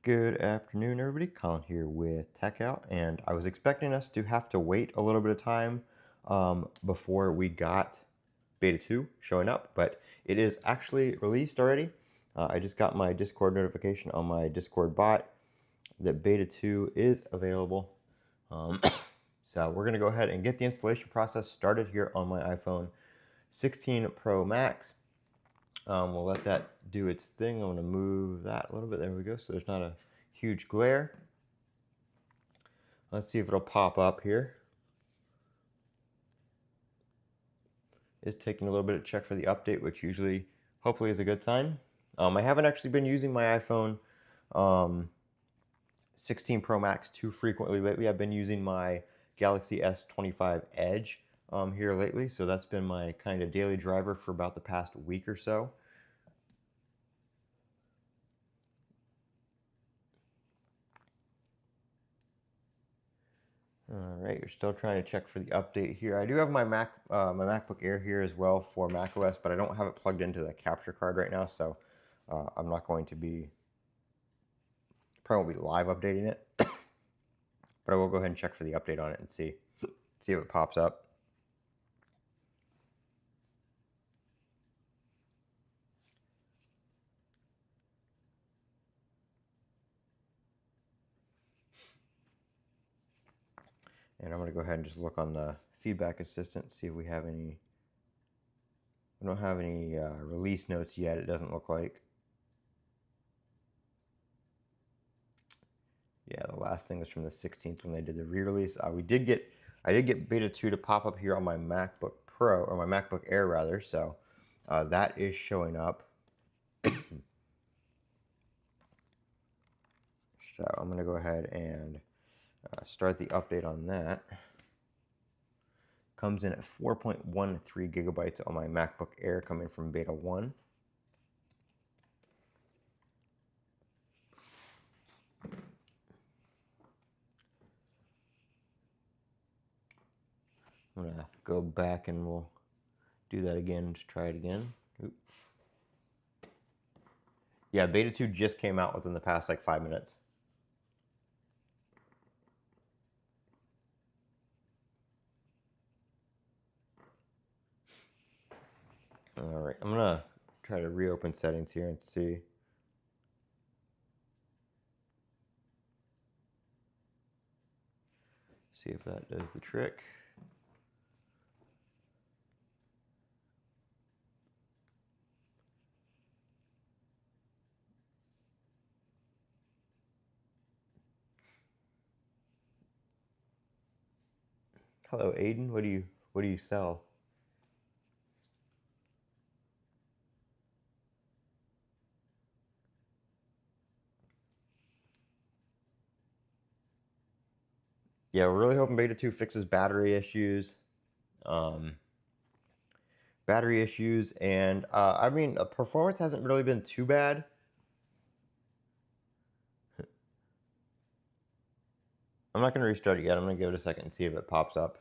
Good afternoon, everybody. Colin here with Techout, and I was expecting us to have to wait a little bit of time before we got Beta 2 showing up, but it is actually released already. I just got my Discord notification on my Discord bot that Beta 2 is available. So we're going to go ahead and get the installation process started here on my iPhone 16 Pro Max. We'll let that do its thing. I'm going to move that a little bit. There we go. So there's not a huge glare. Let's see if it'll pop up here. It's taking a little bit of check for the update, which usually, hopefully, is a good sign. I haven't actually been using my iPhone 16 Pro Max too frequently lately. I've been using my Galaxy S25 Edge here lately, so that's been my kind of daily driver for about the past week or so. All right, you're still trying to check for the update here. I do have my MacBook Air here as well for macOS, but I don't have it plugged into the capture card right now, so I'm not going to be, probably won't be live updating it, but I will go ahead and check for the update on it and see if it pops up. And I'm going to go ahead and just look on the feedback assistant, see if we have any. We don't have any release notes yet, it doesn't look like. Yeah, the last thing was from the 16th when they did the re-release. I did get Beta 2 to pop up here on my MacBook Pro, or my MacBook Air rather, so that is showing up. So I'm going to go ahead and start the update on that. Comes in at 4.13 gigabytes on my MacBook Air coming from Beta 1. I'm going to go back and we'll do that again to try it again. Oop. Yeah, Beta 2 just came out within the past like 5 minutes. All right, I'm gonna try to reopen settings here and see. See if that does the trick. Hello, Aiden. What do you sell? Yeah, we're really hoping Beta 2 fixes battery issues. And I mean, performance hasn't really been too bad. I'm not going to restart it yet. I'm going to give it a second and see if it pops up.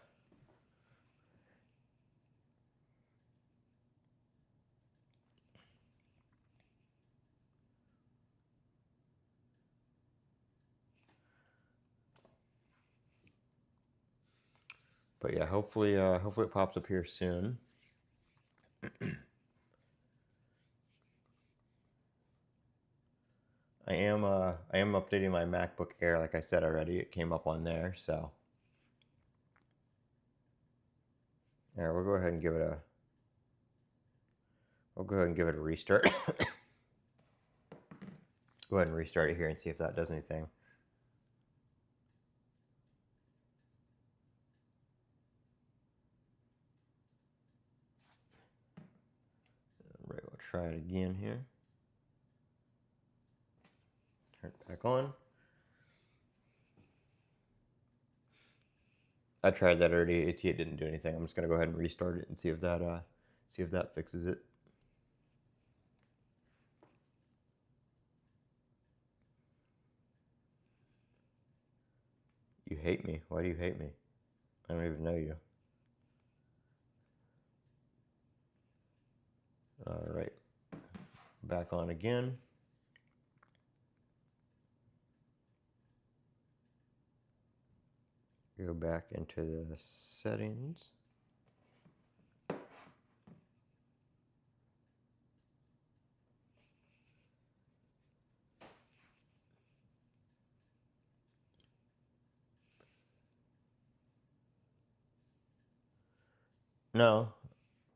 But yeah, hopefully it pops up here soon. I am updating my MacBook Air, like I said already. It came up on there, so. Yeah, we'll go ahead and give it a restart. Go ahead and restart it here and see if that does anything. All right, we'll try it again here. Turn it back on. I tried that already. It didn't do anything. I'm just gonna go ahead and restart it and see if that fixes it. You hate me. Why do you hate me? I don't even know you. All right, back on again. Go back into the settings. No,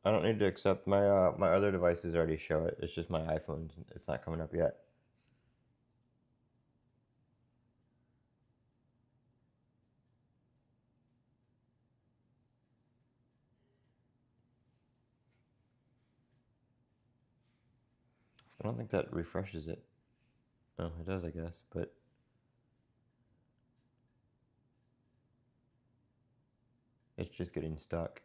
I don't need to accept my my other devices already show it. It's just my iPhone's. It's not coming up yet. I don't think that refreshes it. Oh, it does, I guess, but it's just getting stuck.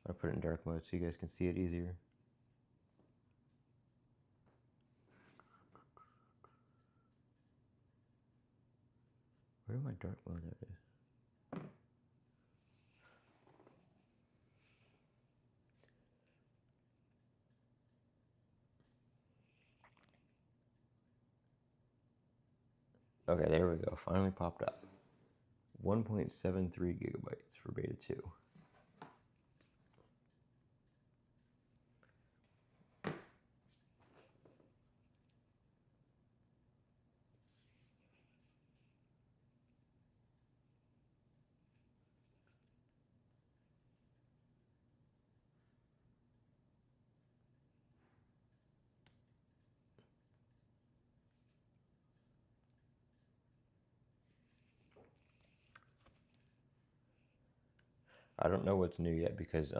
I'll put it in dark mode so you guys can see it easier. Where do my dark mode at is? Okay, there we go. Finally popped up. 1.73 gigabytes for beta 2. I don't know what's new yet because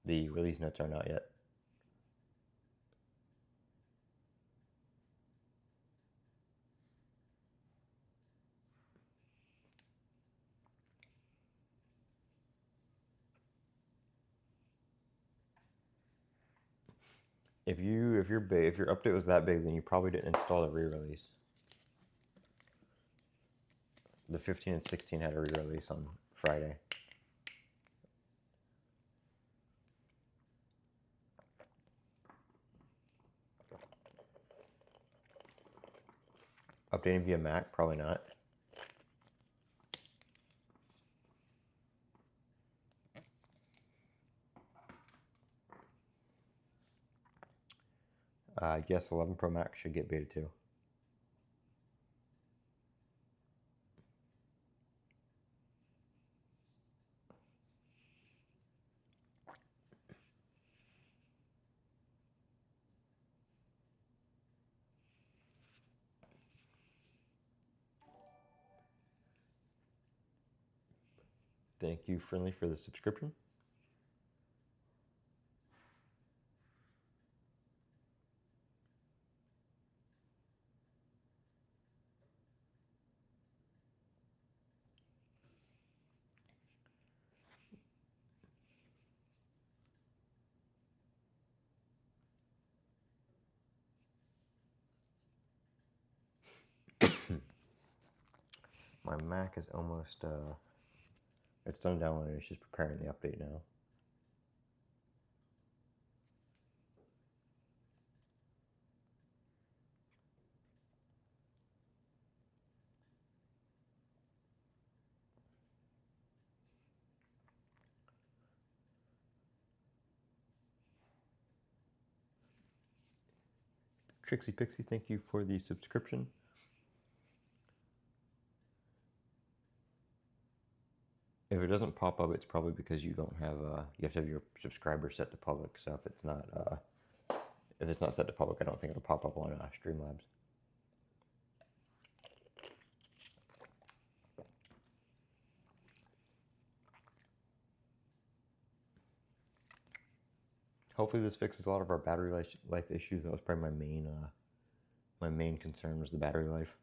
the release notes aren't out yet. If your update was that big, then you probably didn't install the re-release. The 15 and 16 had a re-release on Friday. Updating via Mac? Probably not. Yes, 11 Pro Max should get beta 2. Thank you, Friendly, for the subscription. My Mac is almost, it's done downloading. It's just preparing the update now. Trixie Pixie, thank you for the subscription. If it doesn't pop up, it's probably because you don't have, you have to have your subscriber set to public. So if it's not set to public, I don't think it'll pop up on Streamlabs. Hopefully this fixes a lot of our battery life issues. That was probably my main concern was the battery life.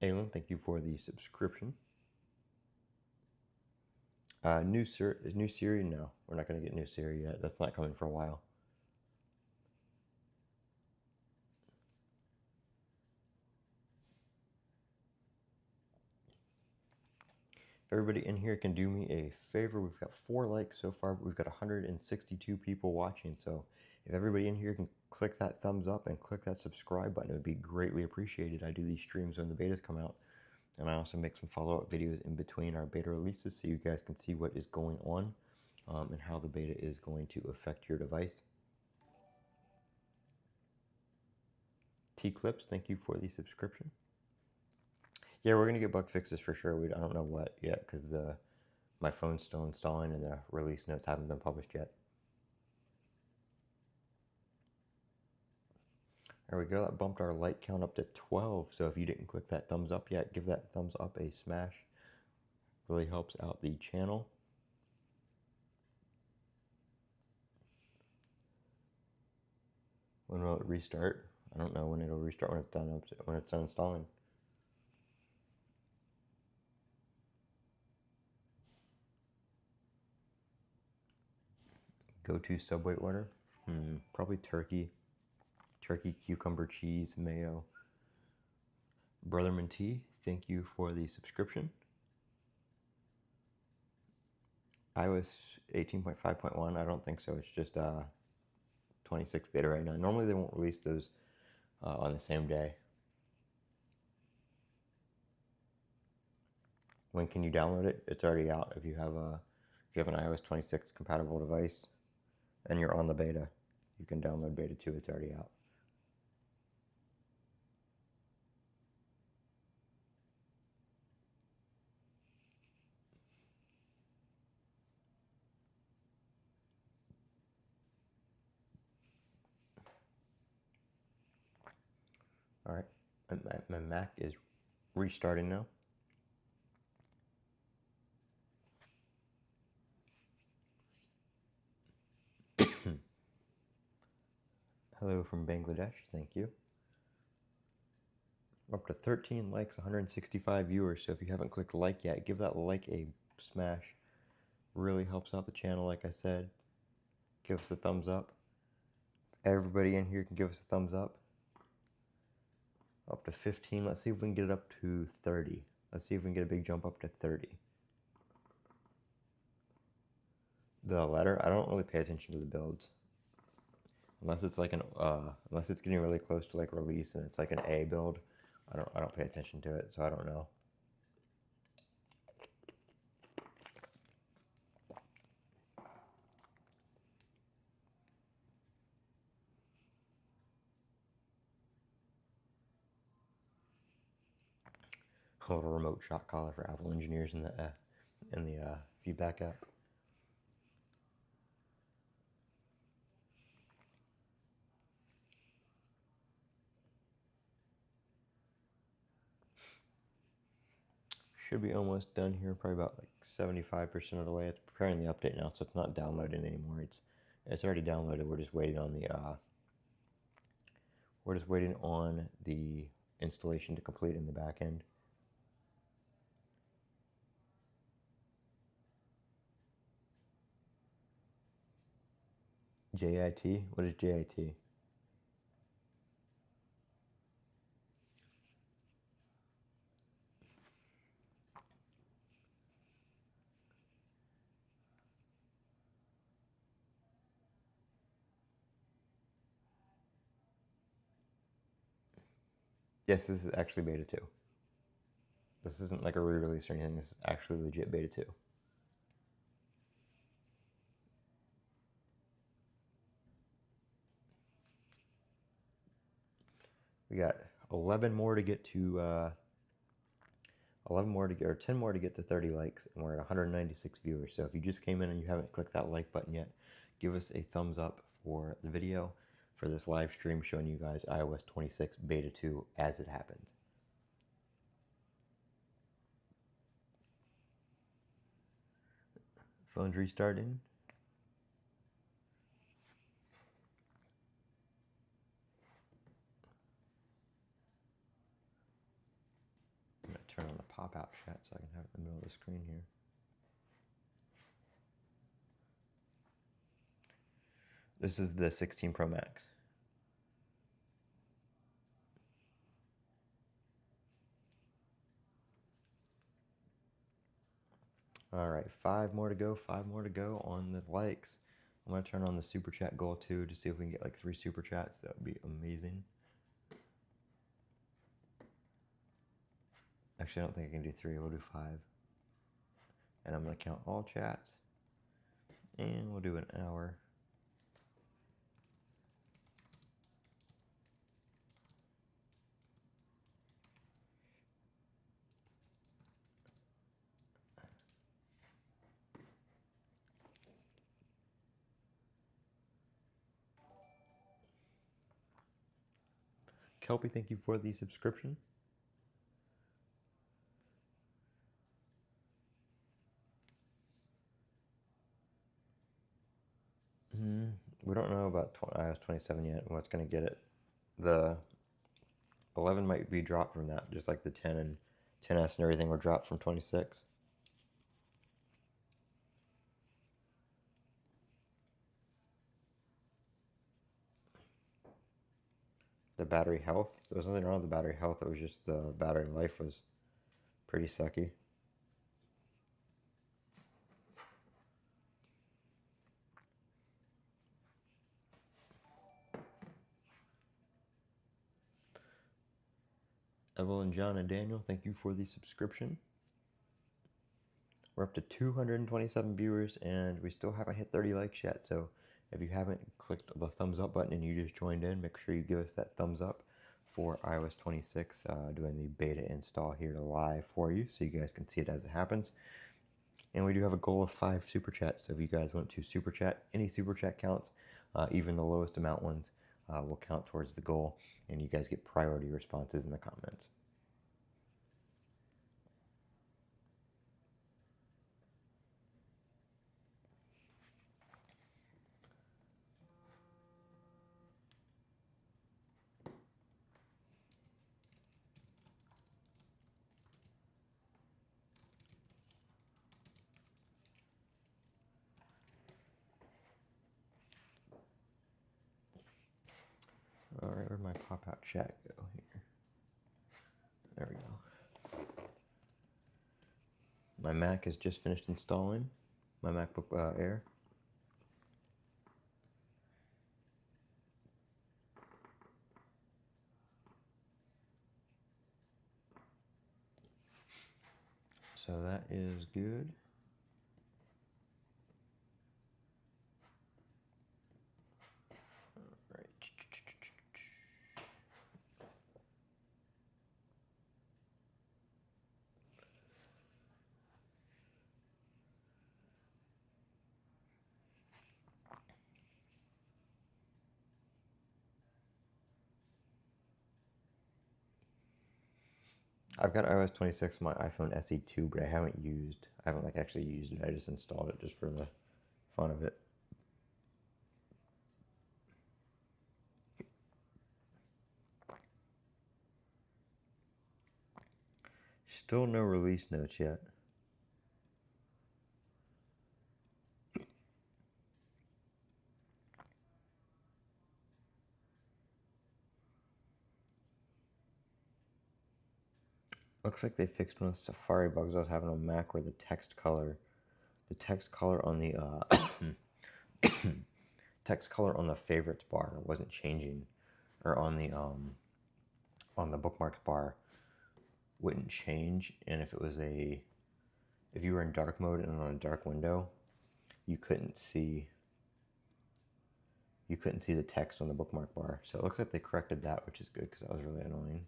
Aylin, thank you for the subscription. New Siri? No, we're not going to get new Siri yet. That's not coming for a while. If everybody in here can do me a favor. We've got 4 likes so far, but we've got 162 people watching. So if everybody in here can click that thumbs up and click that subscribe button, it would be greatly appreciated. I do these streams when the betas come out, and I also make some follow-up videos in between our beta releases so you guys can see what is going on and how the beta is going to affect your device. T-Clips, thank you for the subscription. Yeah, we're gonna get bug fixes for sure. I don't know what yet because my phone's still installing and the release notes haven't been published yet. There we go. That bumped our like count up to 12. So if you didn't click that thumbs up yet, give that thumbs up a smash. Really helps out the channel. When will it restart? I don't know when it'll restart when it's done installing. Go-to Subway order? Probably turkey. Turkey, cucumber, cheese, mayo. Brotherman T, thank you for the subscription. iOS 18.5.1, I don't think so. It's just 26 beta right now. Normally they won't release those on the same day. When can you download it? It's already out. If you have an iOS 26 compatible device and you're on the beta, you can download beta 2. It's already out. All right, my Mac is restarting now. Hello from Bangladesh, thank you. We're up to 13 likes, 165 viewers, so if you haven't clicked like yet, give that like a smash. Really helps out the channel, like I said. Give us a thumbs up. Everybody in here can give us a thumbs up. Up to 15. Let's see if we can get it up to 30. Let's see if we can get a big jump up to 30. The letter, I don't really pay attention to the builds. Unless it's like unless it's getting really close to like release and it's like an A build, I don't pay attention to it, so I don't know. A little remote shot caller for Apple engineers in the feedback app. Should be almost done here, probably about like 75% of the way. It's preparing the update now, so it's not downloading anymore. It's already downloaded. We're just waiting on the installation to complete in the back end. JIT? What is JIT? Yes, this is actually beta 2. This isn't like a re-release or anything. This is actually legit beta 2. We got 11 more to get to 10 more to get to 30 likes, and we're at 196 viewers. So if you just came in and you haven't clicked that like button yet, give us a thumbs up for the video, for this live stream showing you guys iOS 26 beta 2 as it happened. Phone's restarting. I'm going to turn on the pop-out chat so I can have it in the middle of the screen here. This is the 16 Pro Max. All right, 5 more to go, 5 more to go on the likes. I'm going to turn on the super chat goal too to see if we can get like 3 super chats. That would be amazing. Actually, I don't think I can do 3. We'll do 5. And I'm going to count all chats. And we'll do an hour. Kelpie, thank you for the subscription. We don't know about iOS 27 yet and what's going to get it. The 11 might be dropped from that, just like the 10 and 10S and everything were dropped from 26. The battery health, there was nothing wrong with the battery health, it was just the battery life was pretty sucky. Evelyn, John, and Daniel, thank you for the subscription. We're up to 227 viewers, and we still haven't hit 30 likes yet, so if you haven't clicked the thumbs up button and you just joined in, make sure you give us that thumbs up for iOS 26, doing the beta install here live for you, so you guys can see it as it happens. And we do have a goal of 5 super chats, so if you guys want to super chat, any super chat counts, even the lowest amount ones will count towards the goal, and you guys get priority responses in the comments. All right, where'd my pop-out chat go here? There we go. My Mac has just finished installing my MacBook Air. So that is good. All right. I've got iOS 26 on my iPhone SE2, but I haven't like actually used it. I just installed it just for the fun of it. Still no release notes yet. Looks like they fixed one of the Safari bugs I was having on Mac where the text color on the text color on the favorites bar wasn't changing, or on the bookmarks bar wouldn't change, and if you were in dark mode and on a dark window, you couldn't see the text on the bookmark bar. So it looks like they corrected that, which is good because that was really annoying.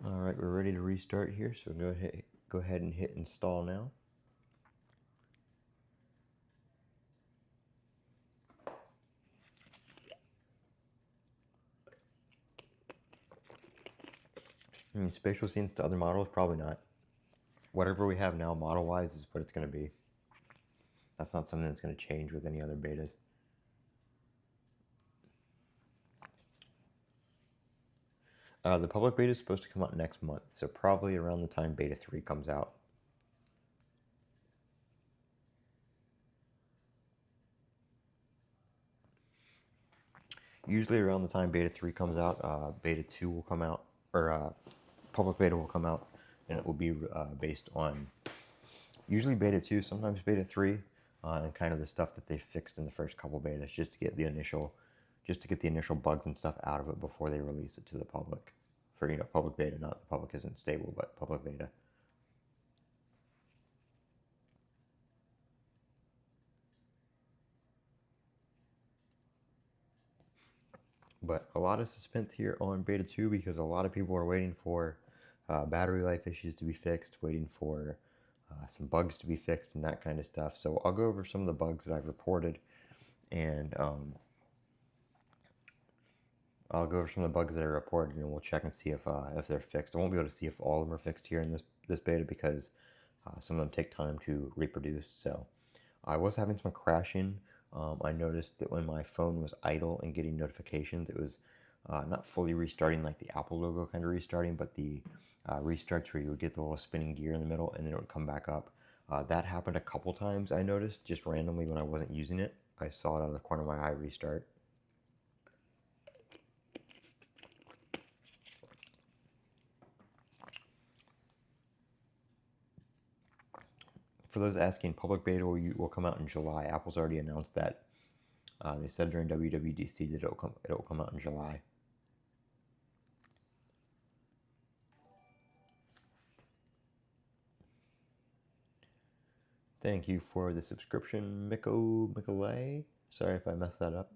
All right, we're ready to restart here, so go ahead and hit install now. Spatial scenes to other models? Probably not. Whatever we have now model-wise is what it's going to be. That's not something that's going to change with any other betas. The public beta is supposed to come out next month, so probably around the time beta 3 comes out. usually around the time beta 3 comes out, beta 2 will come out, or public beta will come out, and it will be based on usually beta 2, sometimes beta 3, and kind of the stuff that they fixed in the first couple betas, just to get the initial bugs and stuff out of it before they release it to the public. For, you know, public beta, not the public isn't stable, but public beta. But a lot of suspense here on beta 2 because a lot of people are waiting for battery life issues to be fixed, waiting for some bugs to be fixed and that kind of stuff. So I'll go over some of the bugs that I've reported, and I'll go over some of the bugs that I reported, and we'll check and see if they're fixed. I won't be able to see if all of them are fixed here in this beta because some of them take time to reproduce. So I was having some crashing. I noticed that when my phone was idle and getting notifications, it was not fully restarting like the Apple logo kind of restarting, but the restarts where you would get the little spinning gear in the middle and then it would come back up. That happened a couple times, I noticed, just randomly when I wasn't using it. I saw it out of the corner of my eye restart. For those asking, public beta will come out in July. Apple's already announced that. They said during WWDC that it'll come out in July. Thank you for the subscription, Mikolay. Sorry if I messed that up.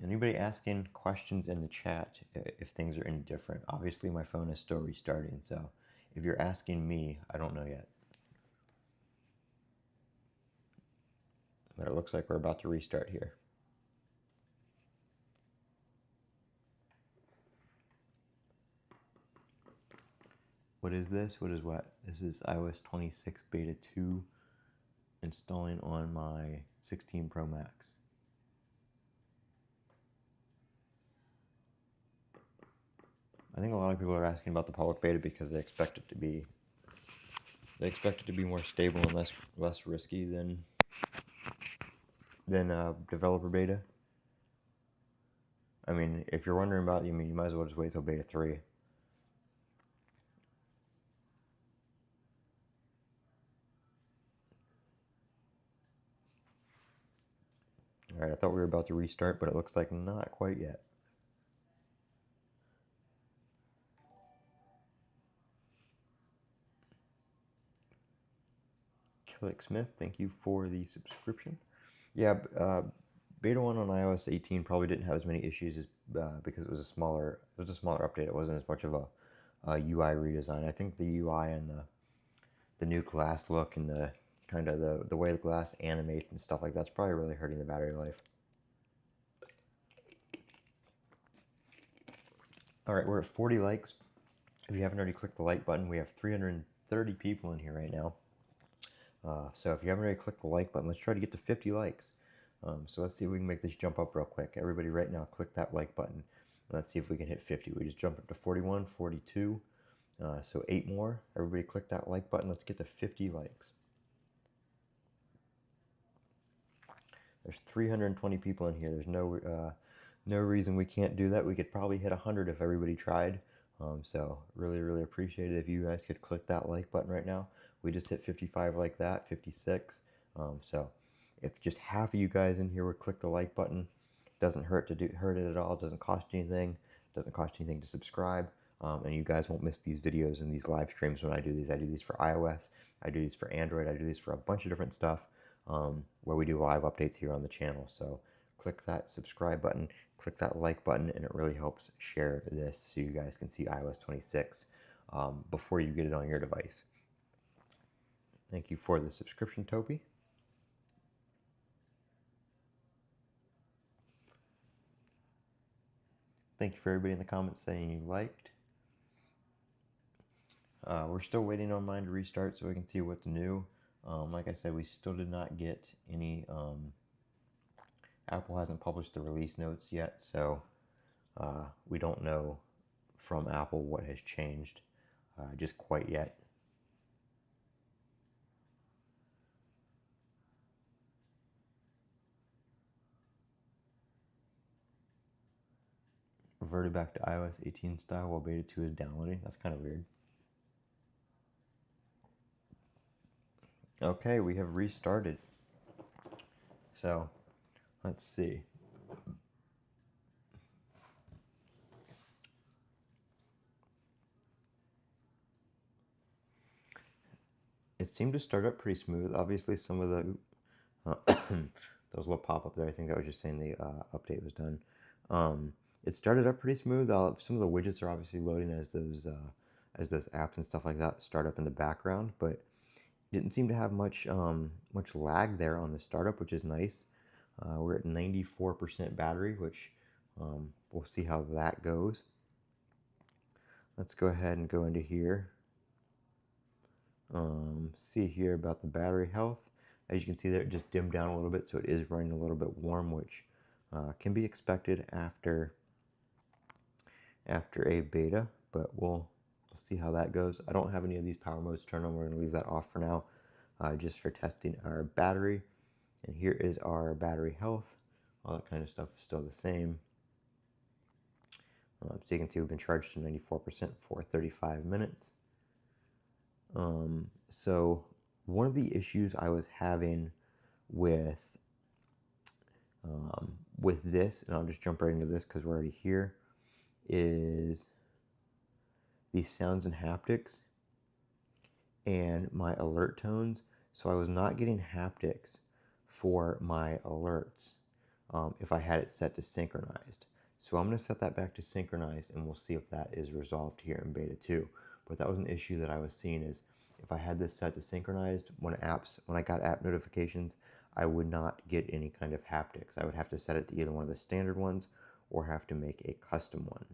Anybody asking questions in the chat if things are any different? Obviously my phone is still restarting, so if you're asking me, I don't know yet. But it looks like we're about to restart here. What is this? What is what? This is iOS 26 Beta 2 installing on my 16 Pro Max. I think a lot of people are asking about the public beta because they expect it to be more stable and less risky than developer beta. I mean, if you're wondering about, you might as well just wait till beta 3. Alright, I thought we were about to restart, but it looks like not quite yet. Killick Smith, thank you for the subscription. Yeah, beta 1 on iOS 18 probably didn't have as many issues as, because it was a smaller update. It wasn't as much of a UI redesign. I think the UI and the new glass look and the kind of the way the glass animates and stuff like that's probably really hurting the battery life. Alright, we're at 40 likes. If you haven't already clicked the like button, we have 330 people in here right now. So if you haven't already clicked the like button, let's try to get to 50 likes. So let's see if we can make this jump up real quick. Everybody right now, click that like button. Let's see if we can hit 50. We just jumped up to 41, 42. So 8 more. Everybody click that like button. Let's get to 50 likes. There's 320 people in here. There's no reason we can't do that. We could probably hit 100 if everybody tried. So really appreciate it if you guys could click that like button right now. We just hit 55 like that, 56. So if just half of you guys in here would click the like button, it doesn't hurt it at all. It doesn't cost you anything. It doesn't cost you anything to subscribe. And you guys won't miss these videos and these live streams when I do these. I do these for iOS. I do these for Android. I do these for a bunch of different stuff where we do live updates here on the channel. So click that subscribe button, click that like button, and it really helps share this so you guys can see iOS 26 before you get it on your device. Thank you for the subscription, Toby. Thank you for everybody in the comments saying you liked. We're still waiting on mine to restart so we can see what's new. Like I said, we still did not get any Apple hasn't published the release notes yet, so we don't know from Apple what has changed just quite yet. Reverted back to iOS 18 style while beta 2 is downloading. That's kind of weird. Okay, we have restarted. So, let's see. It seemed to start up pretty smooth. Obviously, some of the those little pop-up there, I think that was just saying the update was done. It started up pretty smooth. Some of the widgets are obviously loading as those apps and stuff like that start up in the background, but didn't seem to have much lag there on the startup, which is nice. We're at 94% battery, which we'll see how that goes. Let's go ahead and go into here. See here about the battery health. As you can see there, it just dimmed down a little bit, so it is running a little bit warm, which can be expected after a beta, but we'll see how that goes. I don't have any of these power modes turned on. We're going to leave that off for now, just for testing our battery. And here is our battery health. All that kind of stuff is still the same. So you can see we've been charged to 94% for 35 minutes. So one of the issues I was having with this, and I'll just jump right into this because we're already here, is these sounds and haptics and my alert tones. So I was not getting haptics for my alerts if I had it set to synchronized. So I'm going to set that back to synchronized, and we'll see if that is resolved here in beta 2. But that was an issue that I was seeing, is if I had this set to synchronized, when I got app notifications, I would not get any kind of haptics. I would have to set it to either one of the standard ones or have to make a custom one.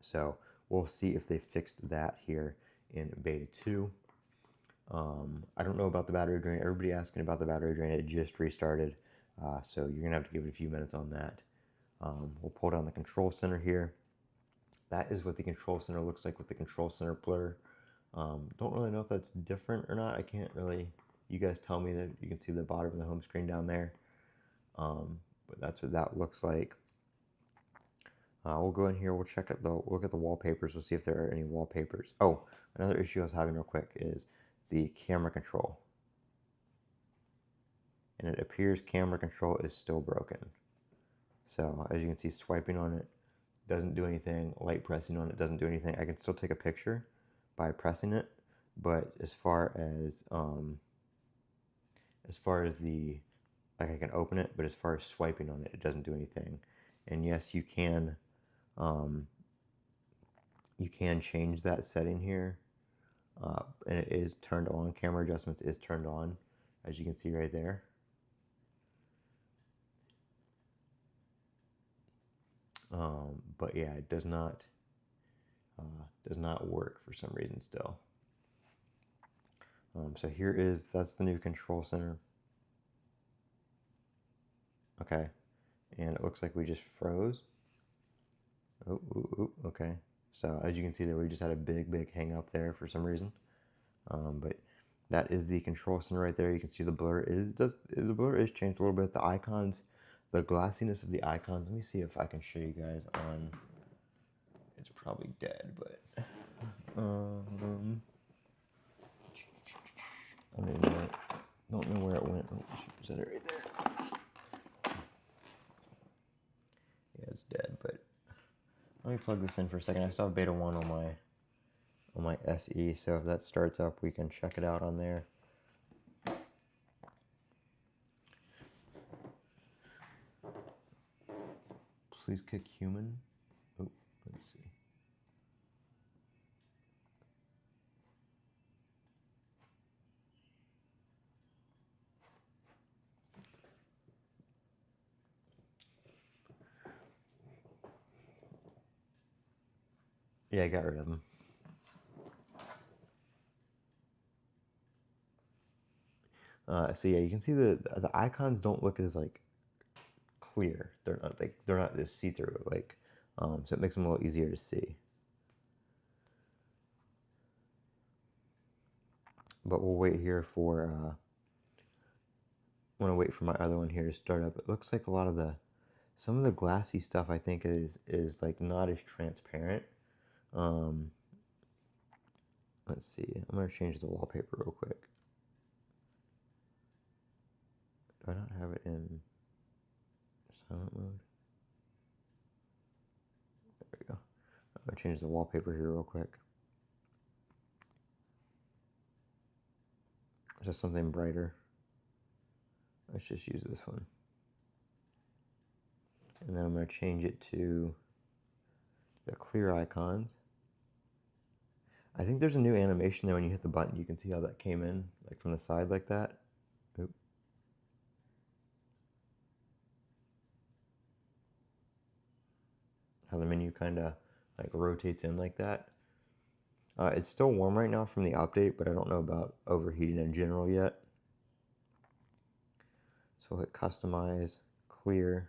So we'll see if they fixed that here in beta 2. I don't know about the battery drain. Everybody asking about the battery drain. It just restarted, so you're going to have to give it a few minutes on that. We'll pull down the control center here. That is what the control center looks like with the control center blur. Don't really know if that's different or not. I can't really. You guys tell me. That you can see the bottom of the home screen down there. But that's what that looks like. We'll go in here. We'll look at the wallpapers. We'll see if there are any wallpapers. Oh, another issue I was having real quick is the camera control. And it appears camera control is still broken. So as you can see, swiping on it doesn't do anything. Light pressing on it doesn't do anything. I can still take a picture by pressing it, but as far as the, like, I can open it, but as far as swiping on it, it doesn't do anything. And yes, you can change that setting here, and it is turned on. Camera adjustments is turned on, as you can see right there. But yeah, it does not work for some reason still. So that's the new control center. Okay, and it looks like we just froze. Oh, okay. So as you can see there, we just had a big hang up there for some reason. But that is the control center right there. You can see the blur is changed a little bit. The icons, the glassiness of the icons. Let me see if I can show you guys on. It's probably dead, but I don't know where it went. Oh, is that it right there? Yeah, it's dead. But let me plug this in for a second. I still have beta 1 on my SE, so if that starts up, we can check it out on there. Please click human. Oh, let's see. Yeah, I got rid of them. So yeah, you can see the icons don't look as like clear. They're not just see-through, like, so it makes them a little easier to see. But we'll wait here for, I want to wait for my other one here to start up. It looks like a lot of some of the glassy stuff I think is like not as transparent. Let's see, I'm going to change the wallpaper real quick. Do I not have it in silent mode? There we go. I'm going to change the wallpaper here real quick. Just something brighter. Let's just use this one. And then I'm going to change it to the clear icons. I think there's a new animation there when you hit the button. You can see how that came in, like from the side like that. Oop. How the menu kind of like rotates in like that. It's still warm right now from the update, but I don't know about overheating in general yet. So hit customize, clear.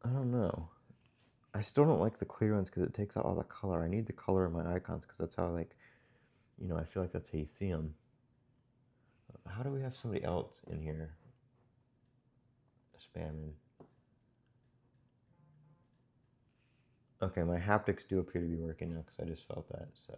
I don't know. I still don't like the clear ones because it takes out all the color. I need the color in my icons because that's how, like, you know, I feel like that's how you see them. How do we have somebody else in here spamming? Okay, my haptics do appear to be working now because I just felt that, so.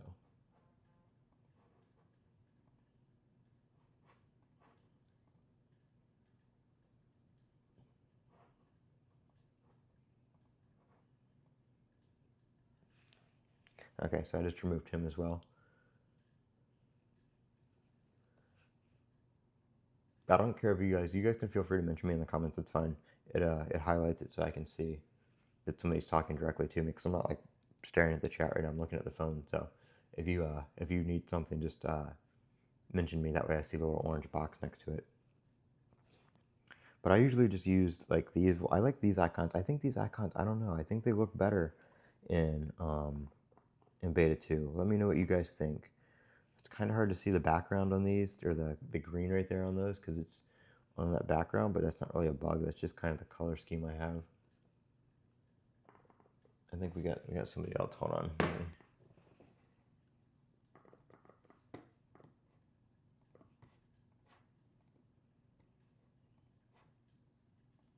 Okay, so I just removed him as well. I don't care if you guys can feel free to mention me in the comments, it's fine. It highlights it so I can see that somebody's talking directly to me because I'm not like staring at the chat right now, I'm looking at the phone. So if you need something, just mention me, that way I see the little orange box next to it. But I usually just use like these. I like these icons. I think these icons, I don't know, I think they look better in beta 2. Let me know what you guys think. It's kind of hard to see the background on these, or the green right there on those, because it's on that background, but that's not really a bug. That's just kind of the color scheme I have. I think we got somebody else. Hold on.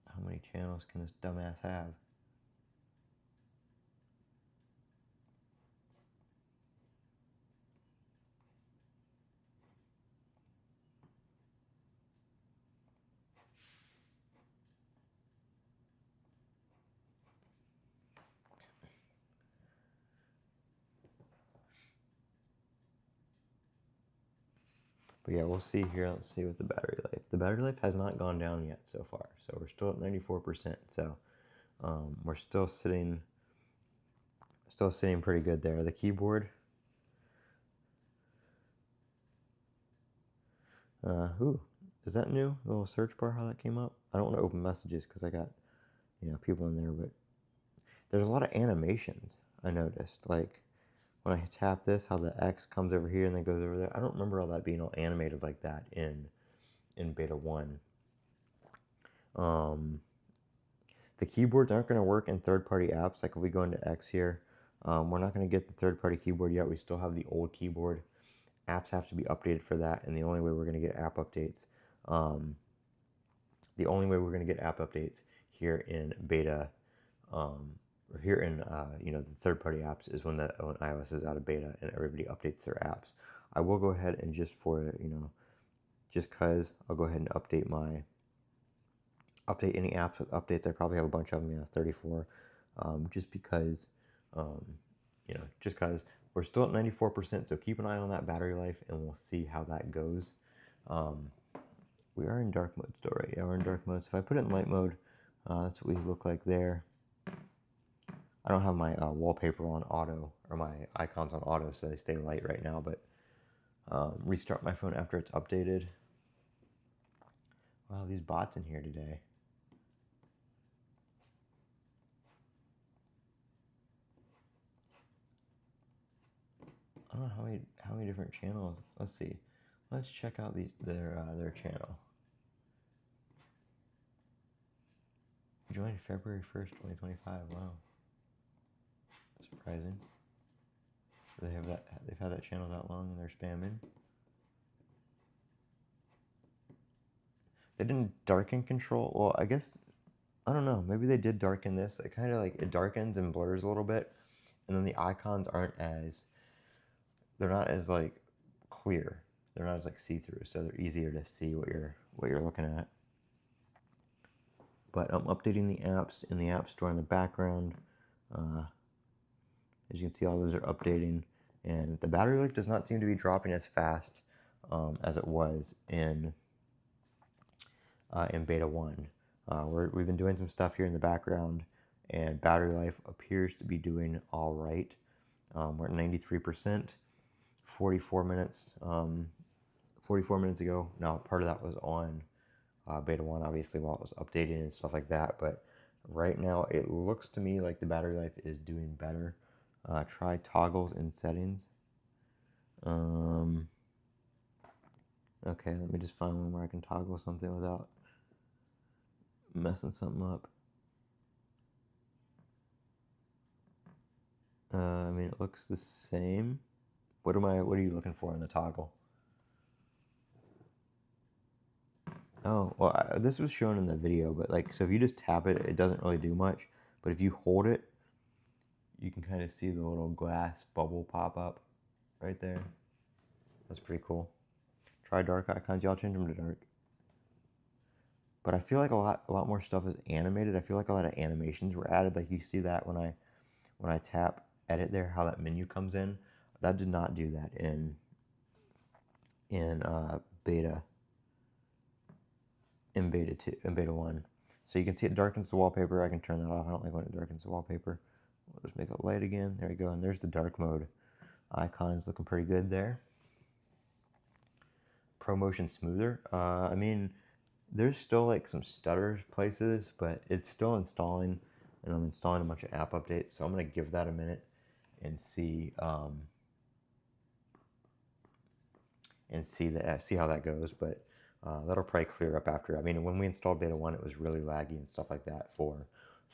How many channels can this dumbass have? But yeah, we'll see here. Let's see with the battery life. The battery life has not gone down yet so far. So we're still at 94%. So we're still sitting pretty good there. The keyboard. Ooh, is that new? The little search bar, how that came up? I don't want to open messages because I got, you know, people in there, but there's a lot of animations I noticed. Like when I tap this, how the X comes over here and then goes over there. I don't remember all that being all animated like that in beta 1. The keyboards aren't going to work in third-party apps. Like if we go into X here, we're not going to get the third-party keyboard yet. We still have the old keyboard. Apps have to be updated for that, and the only way we're going to get app updates, here in beta, or here in you know, the third-party apps, is when iOS is out of beta and everybody updates their apps. I will go ahead and just for, you know, just cause I'll go ahead and update any apps with updates. I probably have a bunch of them, yeah, 34, just because, you know, just because we're still at 94%, so keep an eye on that battery life, and we'll see how that goes. We are in dark mode still, right? Yeah, we're in dark mode. So if I put it in light mode, that's what we look like there. I don't have my wallpaper on auto, or my icons on auto, so they stay light right now, but restart my phone after it's updated. Wow, these bots in here today. I don't know how many different channels. Let's see. Let's check out their channel. Joined February 1st, 2025. Wow. Surprising. They've had that channel that long and they're spamming. They didn't darken control. Well, I guess, I don't know. Maybe they did darken this. It kind of like, it darkens and blurs a little bit. And then the icons they're not as like clear. They're not as like see-through. So they're easier to see what you're looking at. But I'm updating the apps in the App Store in the background. As you can see, all those are updating. And the battery life does not seem to be dropping as fast as it was in beta 1. We've been doing some stuff here in the background, and battery life appears to be doing all right. We're at 93%, 44 minutes. 44 minutes ago. Now, part of that was on beta 1, obviously, while it was updating and stuff like that. But right now, it looks to me like the battery life is doing better. Try toggles in settings. Okay, let me just find one where I can toggle something without messing something up. I mean, it looks the same. What are you looking for in the toggle? Oh, well, this was shown in the video, but like, so if you just tap it, it doesn't really do much. But if you hold it, you can kind of see the little glass bubble pop up right there. That's pretty cool. Try dark icons. Y'all change them to dark. But I feel like a lot more stuff is animated. I feel like a lot of animations were added. Like you see that when I tap edit there, how that menu comes in. That did not do that in beta 1. So you can see it darkens the wallpaper. I can turn that off. I don't like when it darkens the wallpaper. We'll just make it light again. There we go. And there's the dark mode. Icons looking pretty good there. ProMotion smoother. I mean, there's still like some stutter places, but it's still installing, and I'm installing a bunch of app updates. So I'm gonna give that a minute and see how that goes. But that'll probably clear up after. I mean, when we installed beta 1, it was really laggy and stuff like that for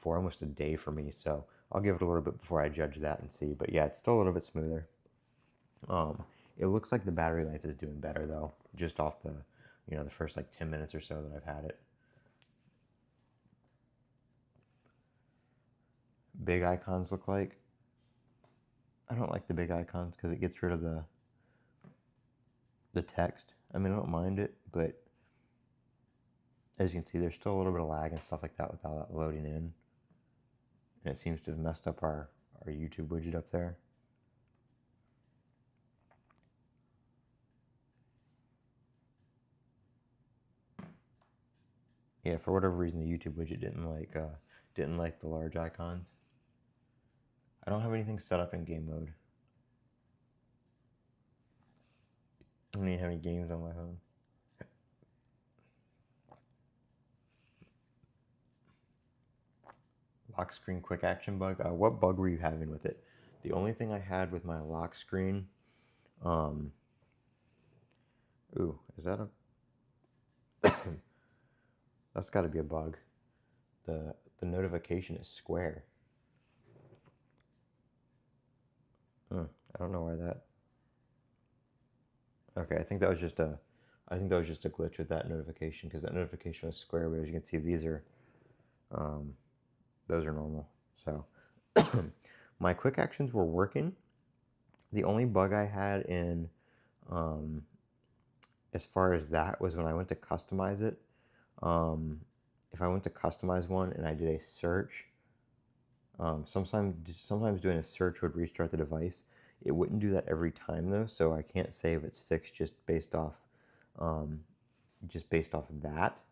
almost a day for me. So I'll give it a little bit before I judge that and see. But yeah, it's still a little bit smoother. It looks like the battery life is doing better though, just off the, the first like 10 minutes or so that I've had it. Big icons look like. I don't like the big icons because it gets rid of the text. I mean, I don't mind it, but as you can see, there's still a little bit of lag and stuff like that without that loading in. And it seems to have messed up our YouTube widget up there. Yeah, for whatever reason, the YouTube widget didn't like the large icons. I don't have anything set up in game mode. I don't even have any games on my phone. Lock screen quick action bug. What bug were you having with it? The only thing I had with my lock screen, ooh, is that a? That's got to be a bug. The notification is square. I don't know why that. Okay, I think that was just a glitch with that notification, because that notification was square. But as you can see, these are, those are normal. So my quick actions were working. The only bug I had in, as far as that, was when I went to customize it. If I went to customize one and I did a search, sometimes doing a search would restart the device. It wouldn't do that every time though, so I can't say if it's fixed just based off that.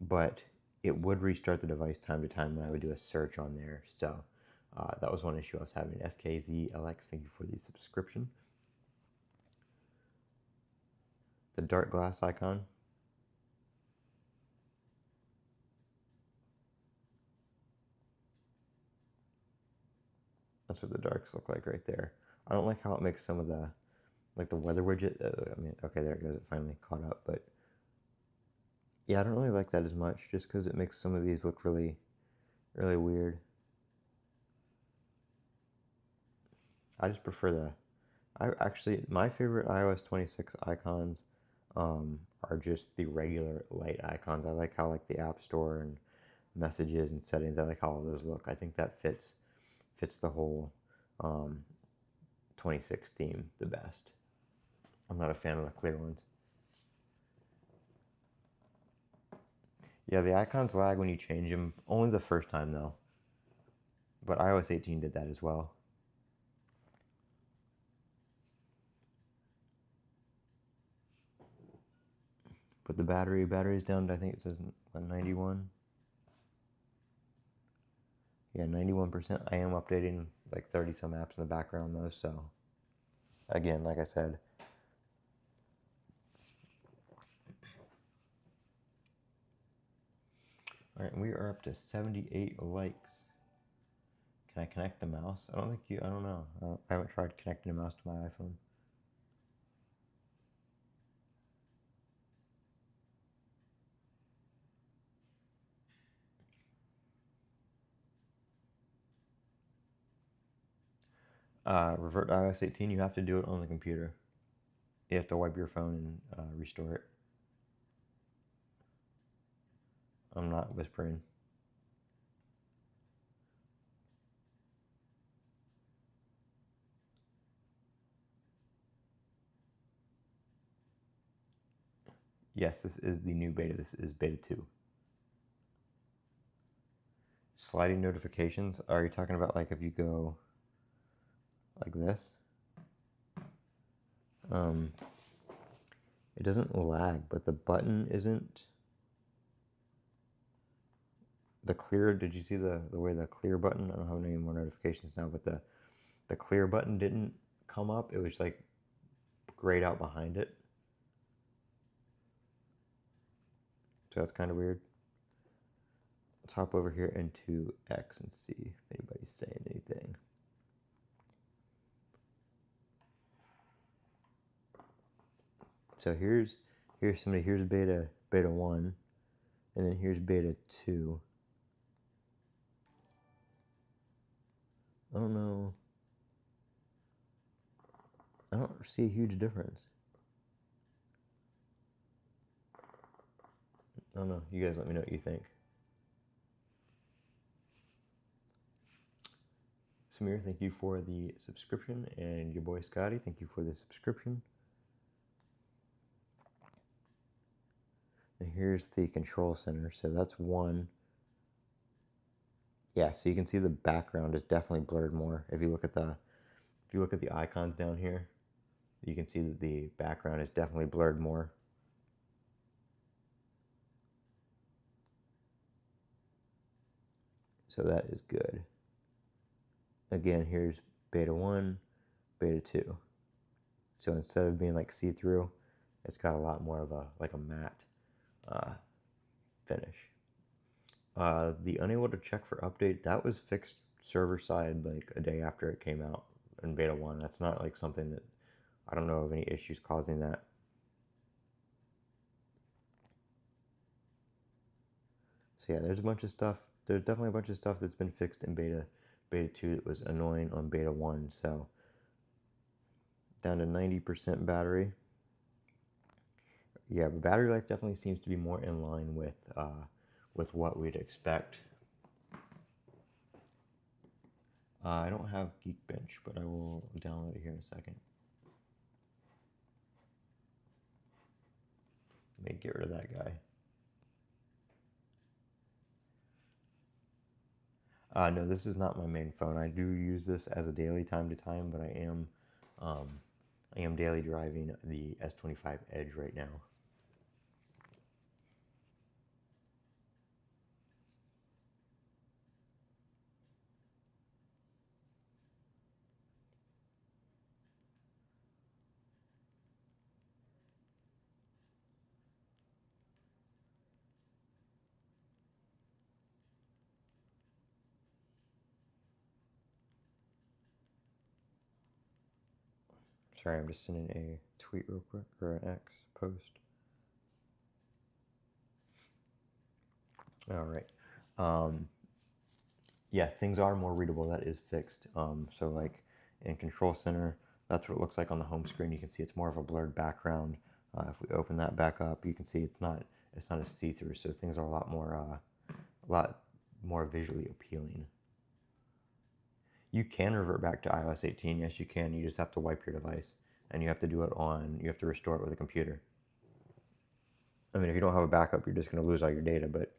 But it would restart the device time to time when I would do a search on there. So that was one issue I was having. SKZLX, thank you for the subscription. The dark glass icon. That's what the darks look like right there. I don't like how it makes some of the like the weather widget. I mean, okay, there it goes. It finally caught up, but yeah, I don't really like that as much, just because it makes some of these look really, really weird. I just prefer my favorite iOS 26 icons are just the regular light icons. I like how like the App Store and messages and settings, I like how all those look. I think that fits the whole 26 theme the best. I'm not a fan of the clear ones. Yeah, the icons lag when you change them, only the first time though. But iOS 18 did that as well. But the battery's down to, I think it says 91. Yeah, 91%. I am updating like 30 some apps in the background though, so again, like I said. All right, we are up to 78 likes. Can I connect the mouse? I don't know. I haven't tried connecting the mouse to my iPhone. Revert to iOS 18, you have to do it on the computer. You have to wipe your phone and restore it. I'm not whispering. Yes, this is the new beta. This is beta 2. Sliding notifications. Are you talking about like if you go like this? It doesn't lag, but the button isn't the clear. Did you see the way the clear button? I don't have any more notifications now, but the clear button didn't come up. It was like grayed out behind it. So that's kind of weird. Let's hop over here into X and see if anybody's saying anything. So here's beta 1, and then here's beta 2. I don't know. I don't see a huge difference. I don't know. You guys let me know what you think. Samir, thank you for the subscription, and your boy Scotty, thank you for the subscription. And here's the control center. So that's one. Yeah, so you can see the background is definitely blurred more. If you look at the icons down here, you can see that the background is definitely blurred more. So that is good. Again, here's beta 1, beta 2. So instead of being like see-through, it's got a lot more of a matte finish. The unable to check for update, that was fixed server side like a day after it came out in beta 1. That's not like something that, I don't know of any issues causing that. So yeah, there's a bunch of stuff. There's definitely a bunch of stuff that's been fixed in beta 2 that was annoying on beta 1. So down to 90% battery. Yeah, but battery life definitely seems to be more in line with what we'd expect. I don't have Geekbench, but I will download it here in a second. Let me get rid of that guy. No, this is not my main phone. I do use this as a daily time to time, but I am daily driving the S25 Edge right now. Sorry, I'm just sending a tweet real quick, or an X post. All right. Yeah, things are more readable. That is fixed. So like in Control Center, that's what it looks like on the home screen. You can see it's more of a blurred background. If we open that back up, you can see it's not as see-through. So things are a lot more visually appealing. You can revert back to iOS 18. Yes, you can. You just have to wipe your device, and you have to do it you have to restore it with a computer. I mean, if you don't have a backup, you're just going to lose all your data, but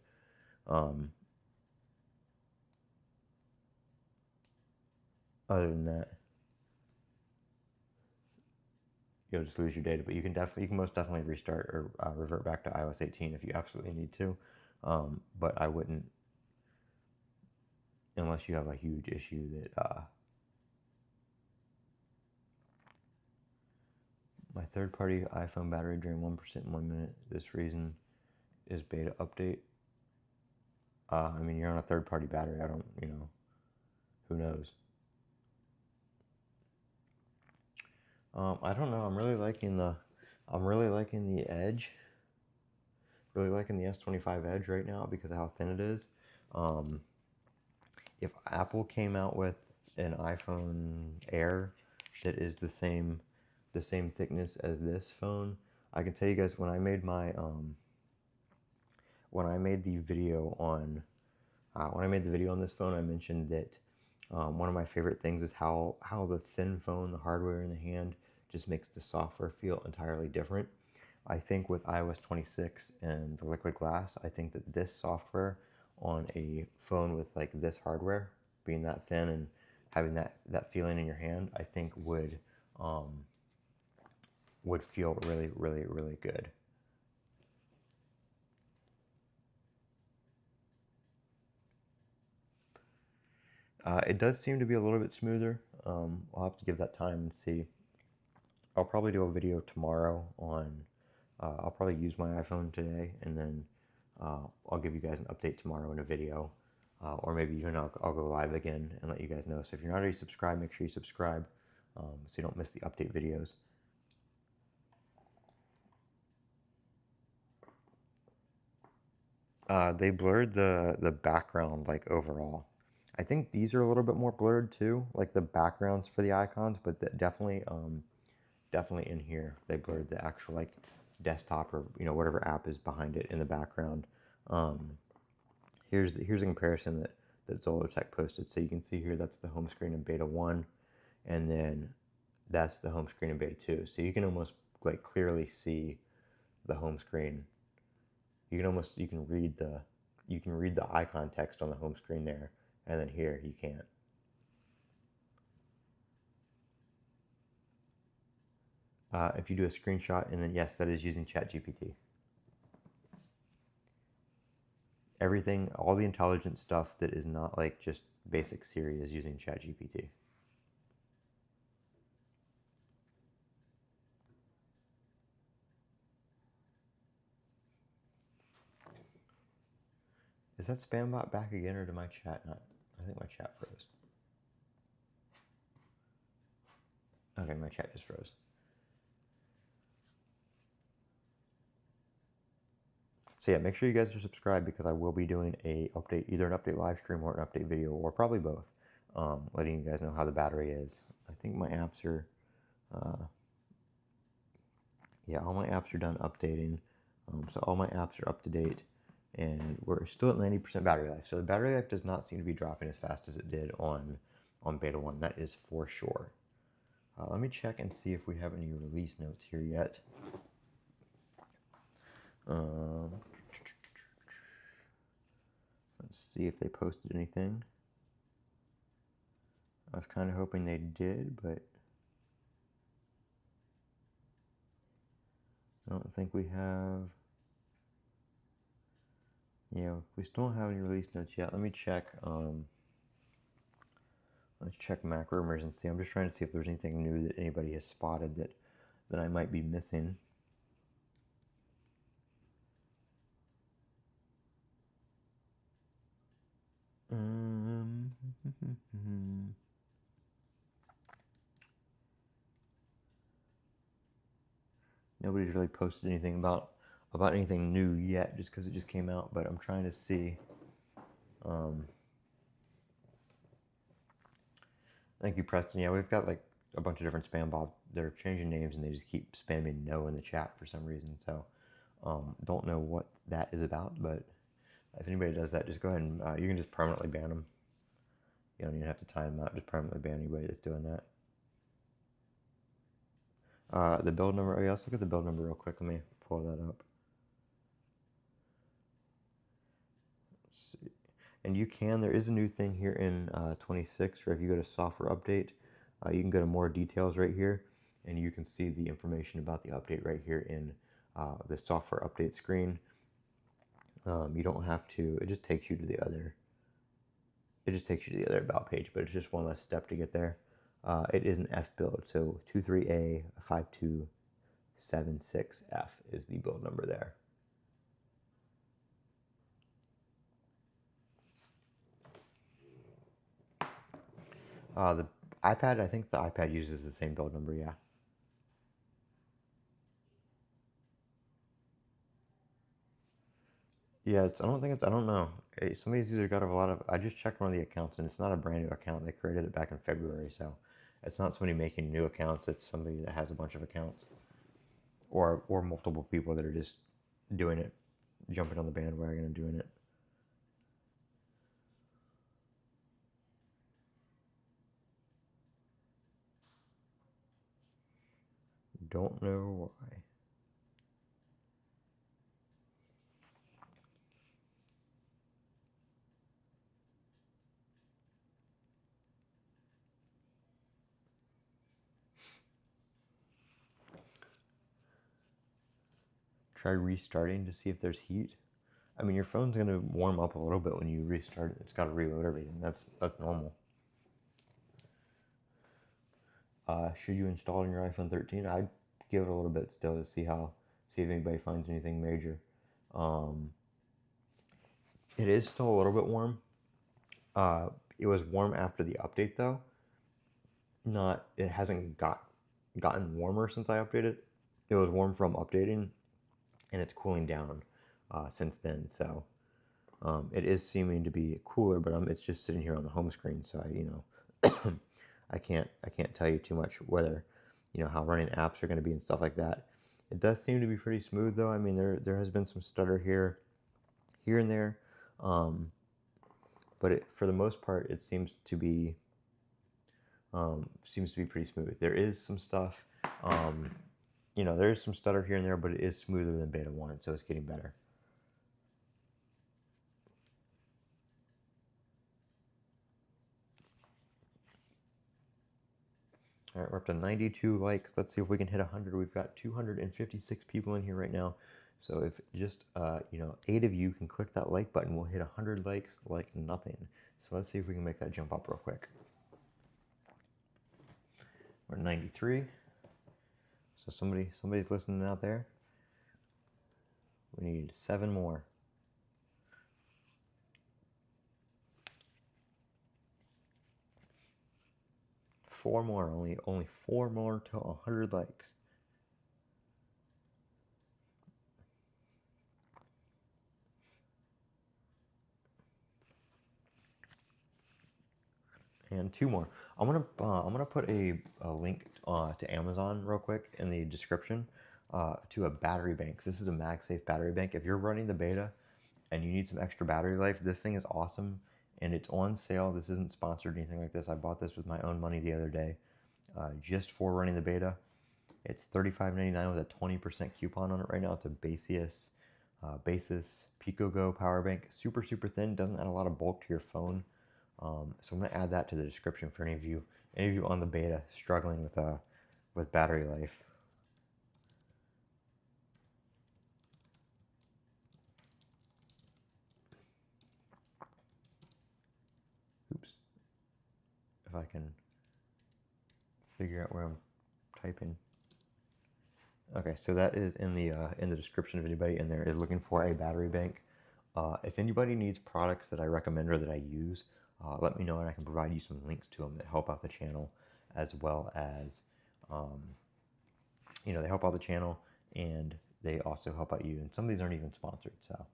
other than that, you'll just lose your data. But you can most definitely restart or revert back to iOS 18 if you absolutely need to. But I wouldn't, unless you have a huge issue that my third-party iPhone battery drained 1% in 1 minute. This reason is beta update. I mean, you're on a third-party battery. I don't, who knows? I don't know. I'm really liking the Edge. Really liking the S25 Edge right now because of how thin it is. If Apple came out with an iPhone Air that is the same thickness as this phone, I can tell you guys when I made my the video on this phone, I mentioned that one of my favorite things is how the thin phone, the hardware in the hand, just makes the software feel entirely different. I think with iOS 26 and the liquid glass, I think that this software on a phone with like this hardware, being that thin and having that feeling in your hand, I think would feel really, really, really good. It does seem to be a little bit smoother. I'll have to give that time and see. I'll probably do a video tomorrow on, I'll probably use my iPhone today, and then I'll give you guys an update tomorrow in a video, or maybe even I'll go live again and let you guys know. So if you're not already subscribed, make sure you subscribe so you don't miss the update videos. They blurred the background like overall. I think these are a little bit more blurred too, like the backgrounds for the icons, but definitely in here they blurred the actual like desktop or whatever app is behind it in the background. Here's a comparison that Zollotech posted. So you can see here that's the home screen in beta 1, and then that's the home screen in beta 2. So you can almost like clearly see the home screen. You can read the icon text on the home screen there, and then here you can't. If you do a screenshot, and then yes, that is using ChatGPT. Everything, all the intelligent stuff that is not like just basic Siri is using ChatGPT. Is that Spambot back again, or did my chat not? I think my chat froze. Okay, my chat just froze. So yeah, make sure you guys are subscribed because I will be doing a update, either an update live stream or an update video, or probably both, letting you guys know how the battery is. I think my apps are, yeah, all my apps are done updating. So all my apps are up to date, and we're still at 90% battery life. So the battery life does not seem to be dropping as fast as it did on beta 1. That is for sure. Let me check and see if we have any release notes here yet. Let's see if they posted anything. I was kind of hoping they did, but I don't think we have. Yeah, we still don't have any release notes yet. Let me check. Let's check Mac rumors and see. I'm just trying to see if there's anything new that anybody has spotted that I might be missing. nobody's really posted anything about anything new yet, just because it just came out. But I'm trying to see. Thank you, Preston. Yeah, we've got like a bunch of different spam bots. They're changing names and they just keep spamming no in the chat for some reason. So don't know what that is about, but if anybody does that, just go ahead and you can just permanently ban them. You don't even have to time them out. Just permanently ban anybody that's doing that. The build number. Oh yeah, let's look at the build number real quick. Let me pull that up. Let's see. And you can. There is a new thing here in 26, where if you go to software update, you can go to more details right here, and you can see the information about the update right here in the software update screen. You don't have to. It just takes you to the other. It just takes you to the other about page, but it's just one less step to get there. It is an F build, so 23A5276F is the build number there. The iPad, I think the iPad uses the same build number, yeah. Yeah, I don't know. Some of these users got a lot of, I just checked one of the accounts and it's not a brand new account. They created it back in February, so it's not somebody making new accounts. It's somebody that has a bunch of accounts, or multiple people that are just doing it, jumping on the bandwagon and doing it. Don't know why. Try restarting to see if there's heat. I mean, your phone's gonna warm up a little bit when you restart it. It's got to reload everything. That's normal. Should you install it on your iPhone 13? I'd give it a little bit still to see if anybody finds anything major. It is still a little bit warm. It was warm after the update though. It hasn't gotten warmer since I updated. It was warm from updating, and it's cooling down since then. So it is seeming to be cooler, but it's just sitting here on the home screen. So I can't tell you too much whether how running apps are going to be and stuff like that. It does seem to be pretty smooth though. I mean, there has been some stutter here and there, but for the most part, it seems to be pretty smooth. There is some stuff, there is some stutter here and there, but it is smoother than beta 1, so it's getting better. All right, we're up to 92 likes. Let's see if we can hit 100. We've got 256 people in here right now. So if just 8 of you can click that like button, we'll hit 100 likes like nothing. So let's see if we can make that jump up real quick. We're at 93. So somebody's listening out there. We need 7 more. Four more, only 4 more to 100 likes. And 2 more. I'm gonna put a link to Amazon real quick in the description to a battery bank. This is a MagSafe battery bank. If you're running the beta and you need some extra battery life, this thing is awesome. And it's on sale. This isn't sponsored or anything like this. I bought this with my own money the other day, just for running the beta. It's $35.99 with a 20% coupon on it right now. It's a Basis PicoGo power bank. Super thin. Doesn't add a lot of bulk to your phone. So I'm gonna add that to the description for any of you on the beta struggling with battery life. Oops. If I can figure out where I'm typing. Okay, so that is in the description if anybody in there is looking for a battery bank. If anybody needs products that I recommend or that I use, let me know and I can provide you some links to them that help out the channel, as well as, they help out the channel and they also help out you. And some of these aren't even sponsored, so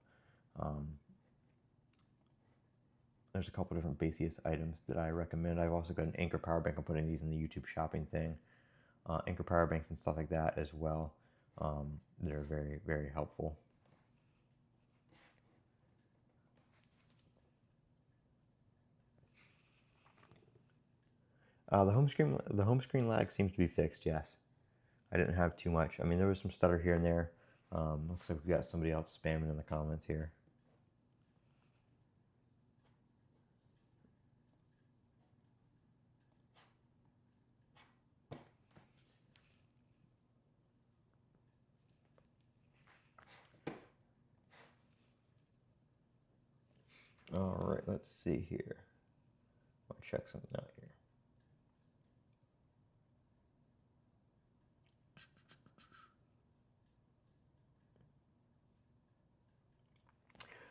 there's a couple different Baseus items that I recommend. I've also got an Anchor power bank. I'm putting these in the YouTube shopping thing. Anchor power banks and stuff like that as well. They're very, very helpful. The home screen lag seems to be fixed. Yes, I didn't have too much. I mean, there was some stutter here and there. Looks like we got somebody else spamming in the comments here. All right, let's see here. I'll check something out here.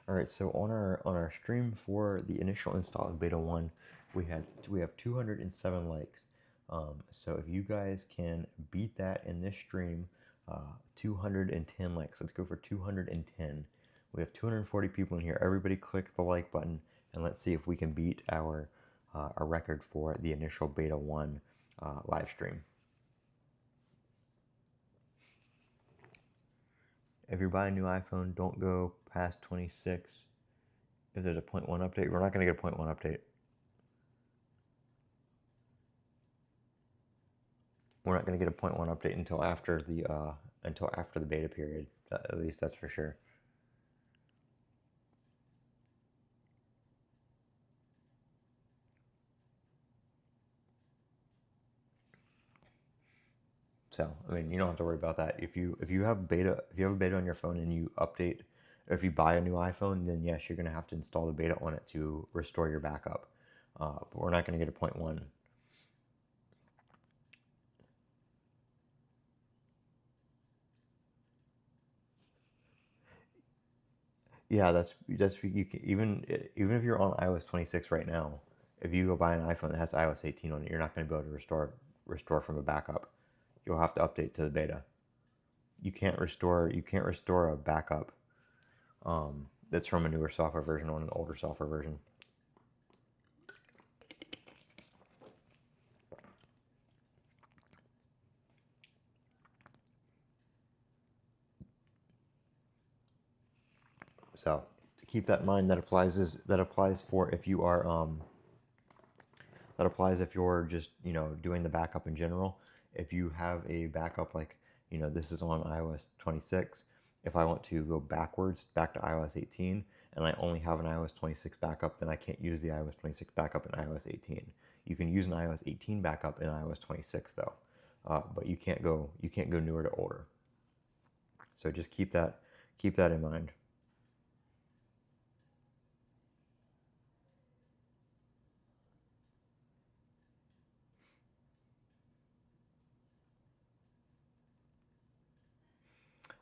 All right, so on our stream for the initial install of Beta 1, we have 207 likes. So if you guys can beat that in this stream, 210 likes. Let's go for 210. We have 240 people in here. Everybody click the like button, and let's see if we can beat our record for the initial Beta 1 live stream. If you're buying a new iPhone, don't go past 26. If there's a 0.1 update, we're not going to get a 0.1 update. We're not going to get a 0.1 update until after the beta period. At least that's for sure. So, I mean, you don't have to worry about that. If you have a beta on your phone and you update, or if you buy a new iPhone, then yes, you're going to have to install the beta on it to restore your backup. But we're not going to get a 0.1. Yeah, that's you can, even if you're on iOS 26 right now, if you go buy an iPhone that has iOS 18 on it, you're not going to be able to restore from a backup. You'll have to update to the beta. You can't restore a backup that's from a newer software version on an older software version. So to keep that in mind, that applies for if you are that applies if you're just doing the backup in general. If you have a backup like this is on iOS 26, if I want to go backwards back to iOS 18 and I only have an iOS 26 backup, then I can't use the iOS 26 backup in iOS 18. You can use an iOS 18 backup in iOS 26 though, but you can't go newer to older. So just keep that in mind.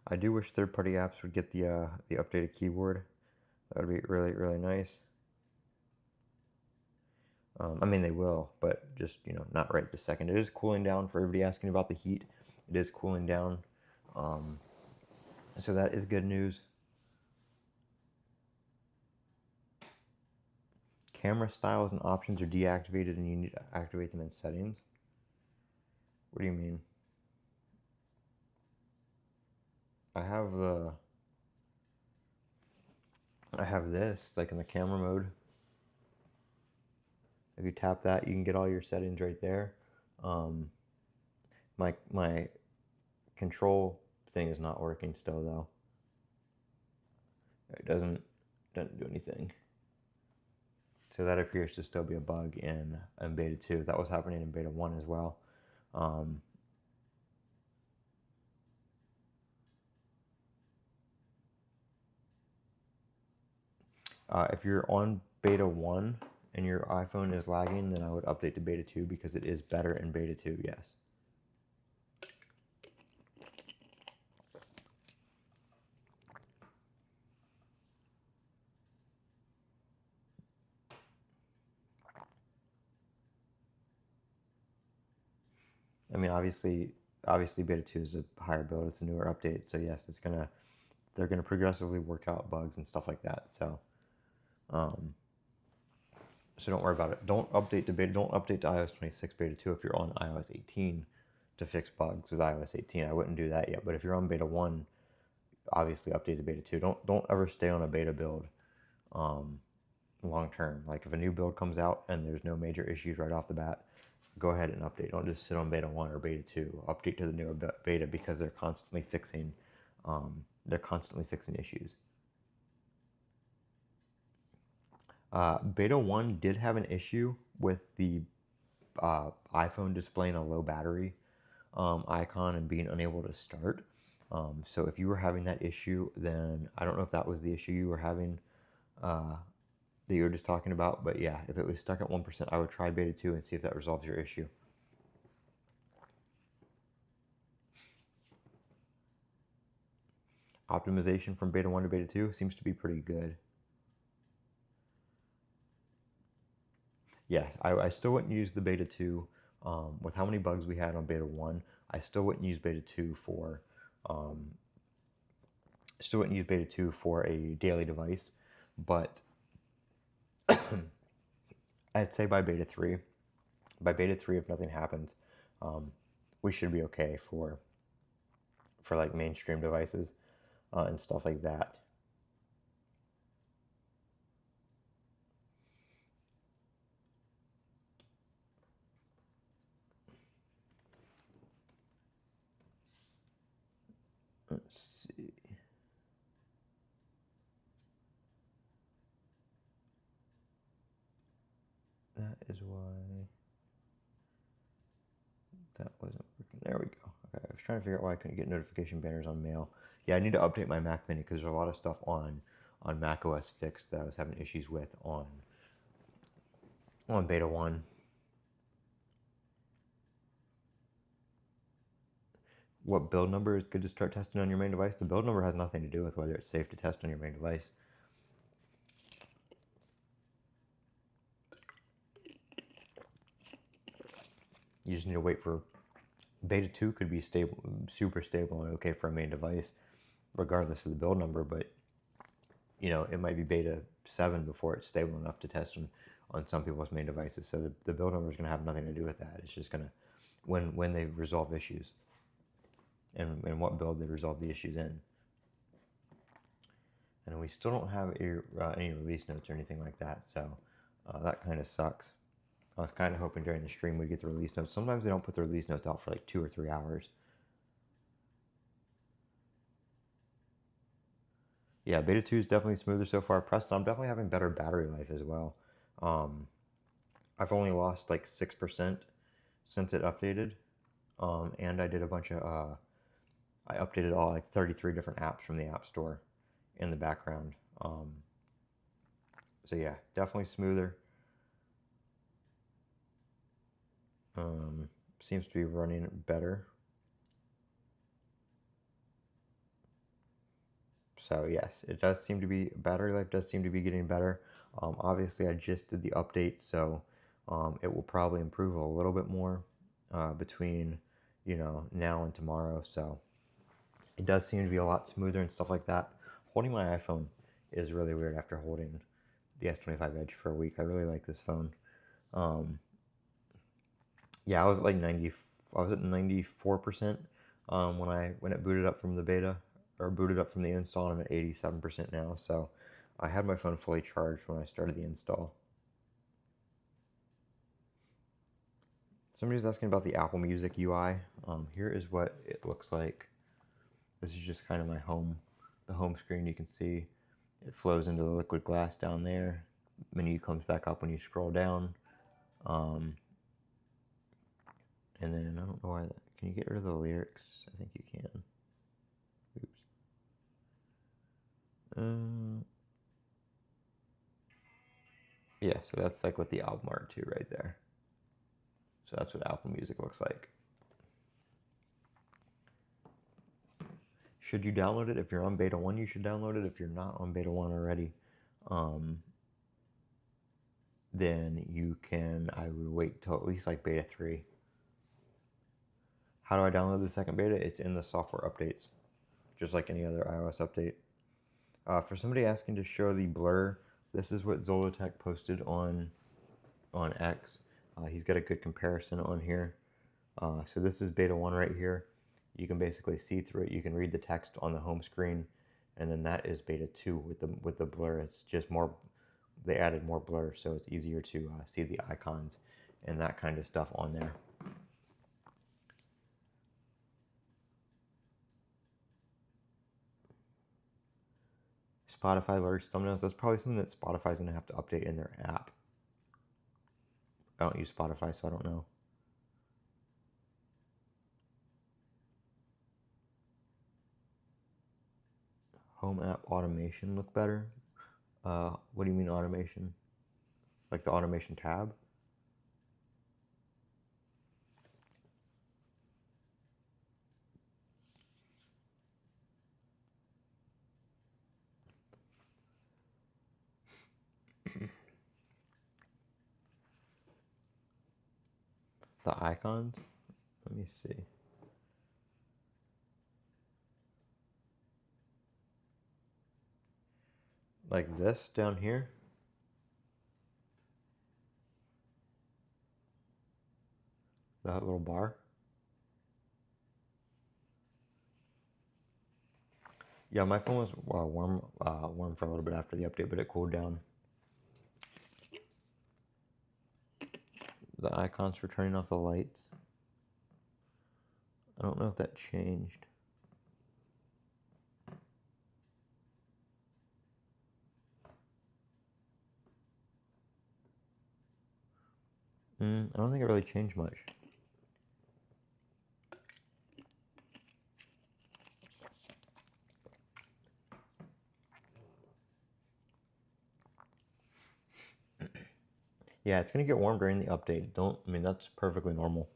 I do wish third-party apps would get the updated keyboard. That would be really, really nice. I mean, they will, but just not right this second. It is cooling down. For everybody asking about the heat, it is cooling down. So that is good news. Camera styles and options are deactivated, and you need to activate them in settings. What do you mean? I have this like in the camera mode. If you tap that, you can get all your settings right there. My control thing is not working still though. It doesn't do anything. So that appears to still be a bug in beta 2. That was happening in beta 1 as well. If you're on beta 1 and your iPhone is lagging, then I would update to beta 2 because it is better in beta 2, yes. I mean, obviously, obviously beta 2 is a higher build, it's a newer update, so yes, they're gonna progressively work out bugs and stuff like that. So so don't worry about it. Don't update to iOS 26 beta 2 if you're on iOS 18 to fix bugs with iOS 18. I wouldn't do that yet, but if you're on beta 1, obviously update to beta 2. Don't ever stay on a beta build long term. Like if a new build comes out and there's no major issues right off the bat, go ahead and update. Don't just sit on beta 1 or beta 2. Update to the newer beta because they're constantly fixing issues. Beta 1 did have an issue with the iPhone displaying a low battery icon and being unable to start. So if you were having that issue, then I don't know if that was the issue you were having that you were just talking about, but yeah, if it was stuck at 1%, I would try beta 2 and see if that resolves your issue. Optimization from beta 1 to beta 2 seems to be pretty good. Yeah, I still wouldn't use the beta 2 with how many bugs we had on beta 1. I still wouldn't use beta 2 for a daily device, but I'd say by beta 3, if nothing happens, we should be okay for like mainstream devices and stuff like that. Let's see. That is why that wasn't working. There we go. Okay, I was trying to figure out why I couldn't get notification banners on mail. Yeah, I need to update my Mac Mini because there's a lot of stuff on macOS fixed that I was having issues with on beta 1. What build number is good to start testing on your main device? The build number has nothing to do with whether it's safe to test on your main device. You just need to wait for beta 2 could be stable, super stable and okay for a main device, regardless of the build number, but you know, it might be beta 7 before it's stable enough to test on some people's main devices. So the build number is going to have nothing to do with that. It's just going to, when they resolve issues and what build they resolve the issues in. And we still don't have any release notes or anything like that, so that kind of sucks. I was kind of hoping during the stream we'd get the release notes. Sometimes they don't put the release notes out for like 2 or 3 hours. Yeah, beta 2 is definitely smoother so far. Preston, I'm definitely having better battery life as well. I've only lost like 6% since it updated. And I did a bunch of, I updated all like 33 different apps from the App Store in the background. So yeah, definitely smoother. Seems to be running better. So yes, it does seem to be, battery life does seem to be getting better. Obviously I just did the update, so it will probably improve a little bit more between, you know, now and tomorrow. So it does seem to be a lot smoother and stuff like that. Holding my iPhone is really weird after holding the S25 Edge for a week. I really like this phone. Yeah, I was at like 94% when it booted up from the beta, or booted up from the install, and I'm at 87% now. So I had my phone fully charged when I started the install. Somebody's asking about the Apple Music UI. Here is what it looks like. This is just kind of my the home screen. You can see it flows into the liquid glass down there. Menu comes back up when you scroll down. And then, I don't know why that, can you get rid of the lyrics? I think you can. Oops. Yeah, so that's like what the album art too right there. So that's what Apple Music looks like. Should you download it? If you're on beta 1, you should download it. If you're not on beta 1 already, then you can, I would wait till at least like beta 3. How do I download the second beta? It's in the software updates, just like any other iOS update. For somebody asking to show the blur, this is what Zolotech posted on X. He's got a good comparison on here. So this is beta 1 right here. You can basically see through it. You can read the text on the home screen, and then that is beta 2 with the blur. It's just more, they added more blur, so it's easier to see the icons and that kind of stuff on there. Spotify large thumbnails. That's probably something that Spotify's going to have to update in their app. I don't use Spotify, so I don't know. Home app automation look better? What do you mean automation? Like the automation tab? The icons? Let me see. Like this down here? That little bar? Yeah, my phone was warm for a little bit after the update, but it cooled down. The icons for turning off the lights. I don't know if that changed. I don't think it really changed much. Yeah, it's gonna get warm during the update. I mean, that's perfectly normal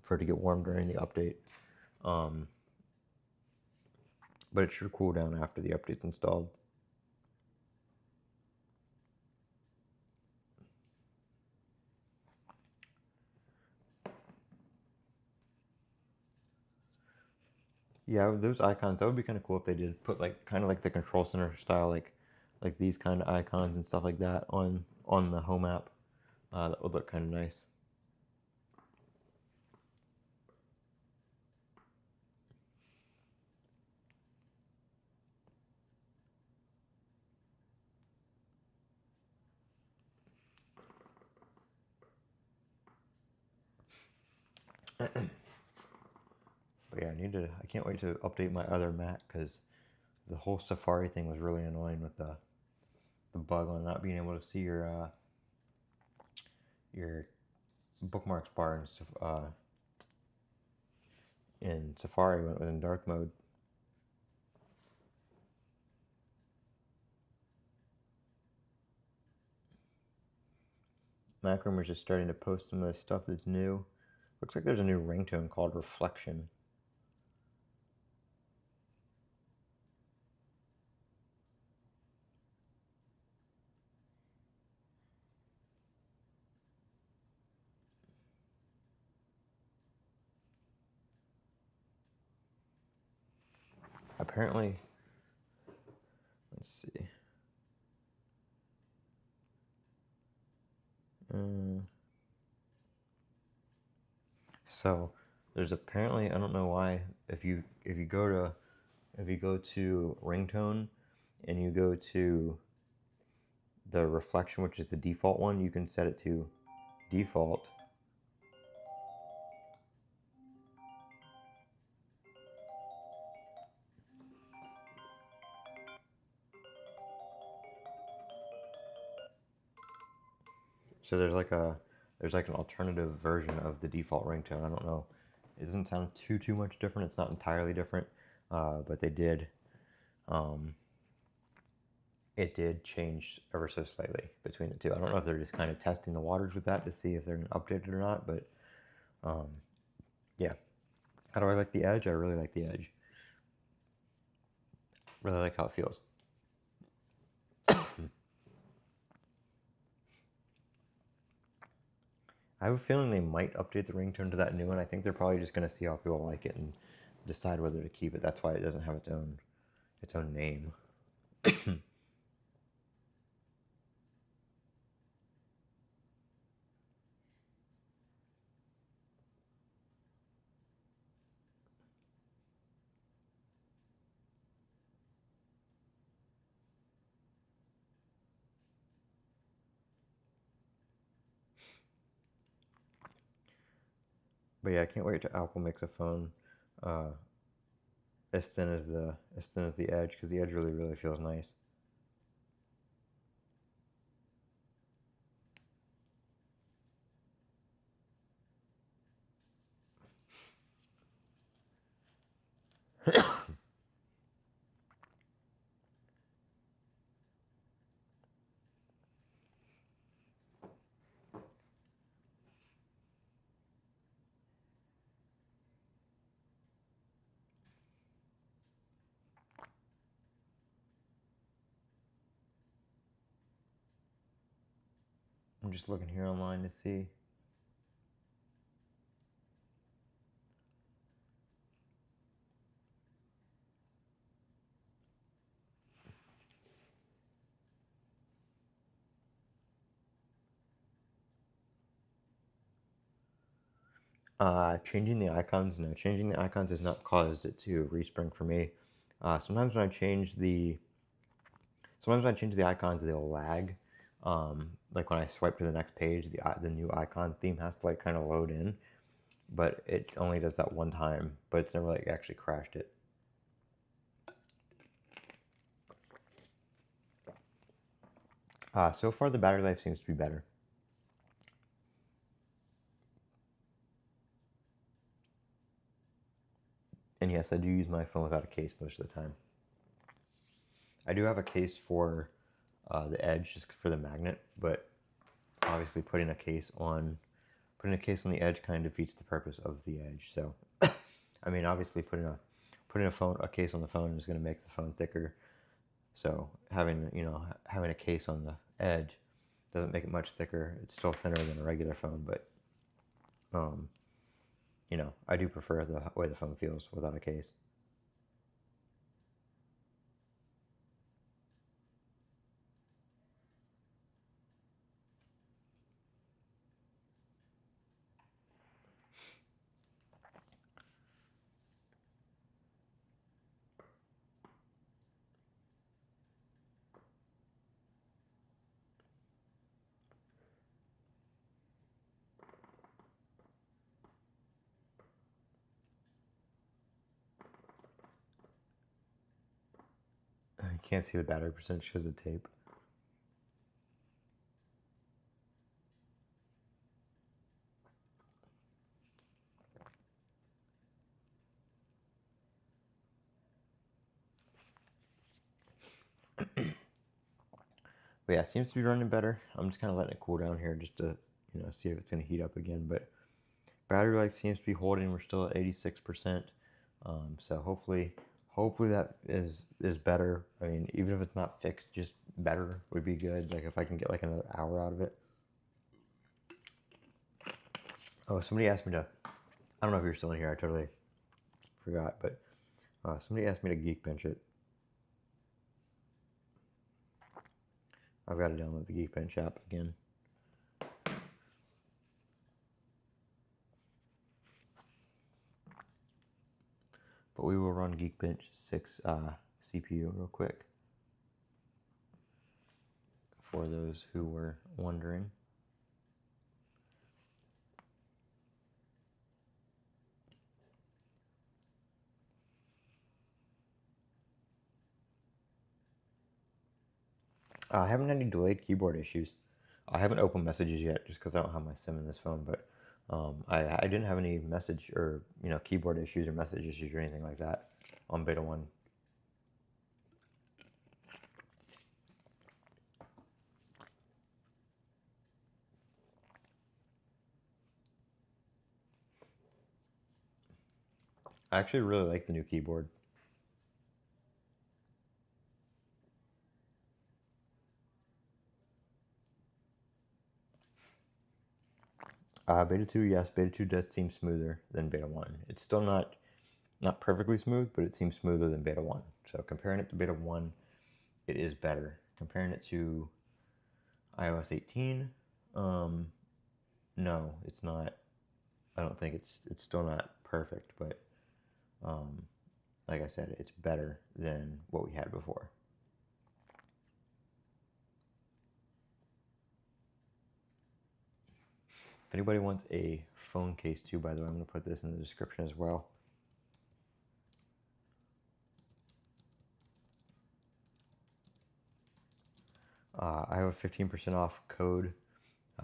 for it to get warm during the update. But it should cool down after the update's installed. Yeah, those icons, that would be kind of cool if they did put like kind of like the control center style, like these kind of icons and stuff like that on the home app. That would look kind of nice. But yeah, I can't wait to update my other Mac because the whole Safari thing was really annoying with the bug on not being able to see your bookmarks bar in Safari when it was in dark mode. Macroom is just starting to post some of the stuff that's new. Looks like there's a new ringtone called Reflection. Apparently, let's see. So there's apparently, I don't know why, if you go to ringtone and you go to the reflection, which is the default one, you can set it to default. So there's like an alternative version of the default ringtone. I don't know. It doesn't sound too much different. It's not entirely different, but they did. It did change ever so slightly between the two. I don't know if they're just kind of testing the waters with that to see if they're going to update it or not, but yeah. How do I like the Edge? I really like the Edge. Really like how it feels. I have a feeling they might update the ringtone to that new one. I think they're probably just going to see how people like it and decide whether to keep it. That's why it doesn't have its own name. But yeah, I can't wait till Apple makes a phone as thin as the Edge, because the Edge really feels nice. I'm just looking here online to see. Changing the icons, no. Changing the icons has not caused it to respring for me. Sometimes when I change the icons, they'll lag. Like when I swipe to the next page, the new icon theme has to like kind of load in, but it only does that one time. But it's never like actually crashed it. So far the battery life seems to be better. And yes, I do use my phone without a case most of the time. I do have a case for the Edge, just for the magnet, but obviously putting a case on the Edge kind of defeats the purpose of the Edge. So, I mean, obviously putting a case on the phone is going to make the phone thicker. So having a case on the Edge doesn't make it much thicker. It's still thinner than a regular phone, but I do prefer the way the phone feels without a case. I can't see the battery percentage because of tape. But yeah, it seems to be running better. I'm just kind of letting it cool down here just to see if it's going to heat up again. But battery life seems to be holding. We're still at 86%. So hopefully that is better. I mean, even if it's not fixed, just better would be good. Like if I can get like another hour out of it. Oh, somebody asked me to. I don't know if you're still in here. I totally forgot, but somebody asked me to Geekbench it. I've got to download the Geekbench app again. But we will run Geekbench 6 CPU real quick for those who were wondering. I haven't had any delayed keyboard issues. I haven't opened messages yet just because I don't have my SIM in this phone, but I didn't have any message or keyboard issues or message issues or anything like that on beta 1. I actually really like the new keyboard. Beta 2, yes, Beta 2 does seem smoother than Beta 1. It's still not perfectly smooth, but it seems smoother than Beta 1. So comparing it to Beta 1, it is better. Comparing it to iOS 18, no, it's not. I don't think it's still not perfect, but like I said, it's better than what we had before. If anybody wants a phone case too, by the way, I'm going to put this in the description as well. I have a 15% off code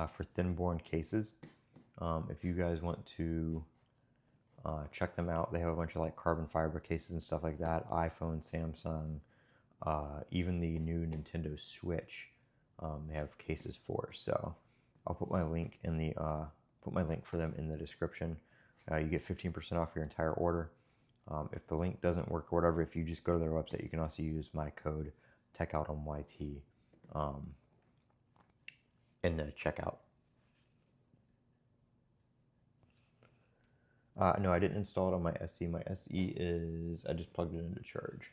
for thin-born cases. If you guys want to check them out, they have a bunch of like carbon fiber cases and stuff like that. iPhone, Samsung, even the new Nintendo Switch, they have cases for. So I'll put my link in the for them in the description. You get 15% off your entire order. If the link doesn't work or whatever, if you just go to their website, you can also use my code Techout on YT in the checkout. No, I didn't install it on my SE. My SE is, I just plugged it into charge.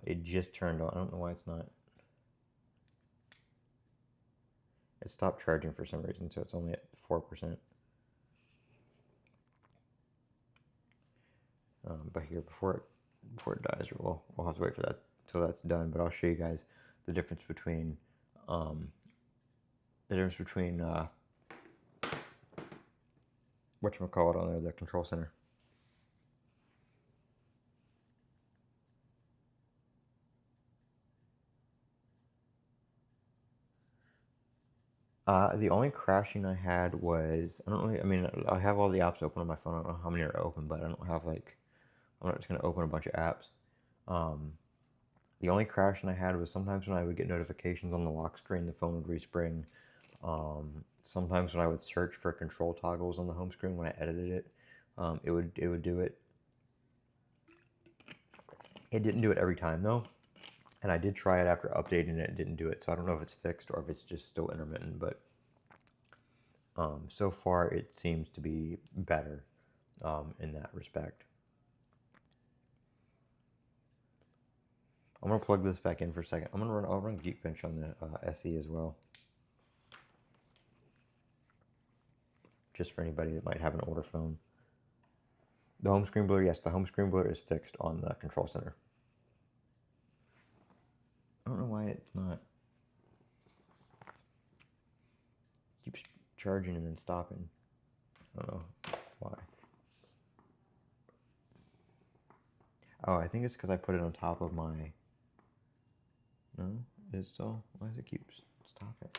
It just turned on. I don't know why it's not. It stopped charging for some reason, so it's only at 4%. But here, before it dies, we'll have to wait for that till that's done. But I'll show you guys the difference between whatchamacallit on there, the control center. The only crashing I had was, I mean, I have all the apps open on my phone. I don't know how many are open, but I don't have like, I'm not just going to open a bunch of apps. The only crashing I had was sometimes when I would get notifications on the lock screen, the phone would respring. Sometimes when I would search for control toggles on the home screen when I edited it, it would do it. It didn't do it every time though, and I did try it after updating it. It didn't do it, so I don't know if it's fixed or if it's just still intermittent. But so far, it seems to be better in that respect. I'm gonna plug this back in for a second. I'll run Geekbench on the SE as well, just for anybody that might have an older phone. The home screen blur, yes, the home screen blur is fixed on the control center. I don't know why it's not. It keeps charging and then stopping. I don't know why. Oh, I think it's because I put it on top of my... No? Is it still? Why does it keep stopping?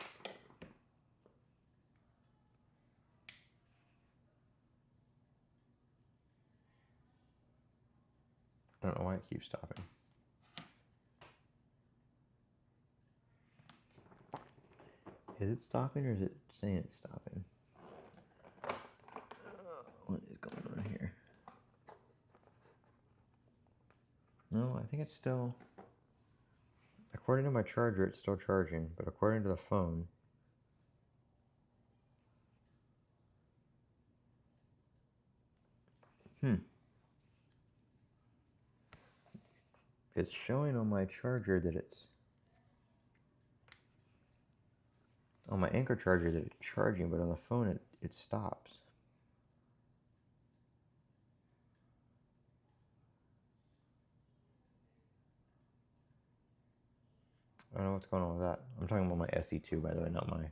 I don't know why it keeps stopping. Is it stopping or is it saying it's stopping? What is going on here? No, I think it's still... According to my charger, it's still charging, but according to the phone... It's showing on my charger that it's... On my Anchor charger that it's charging, but on the phone it stops. I don't know what's going on with that. I'm talking about my SE2, by the way, not my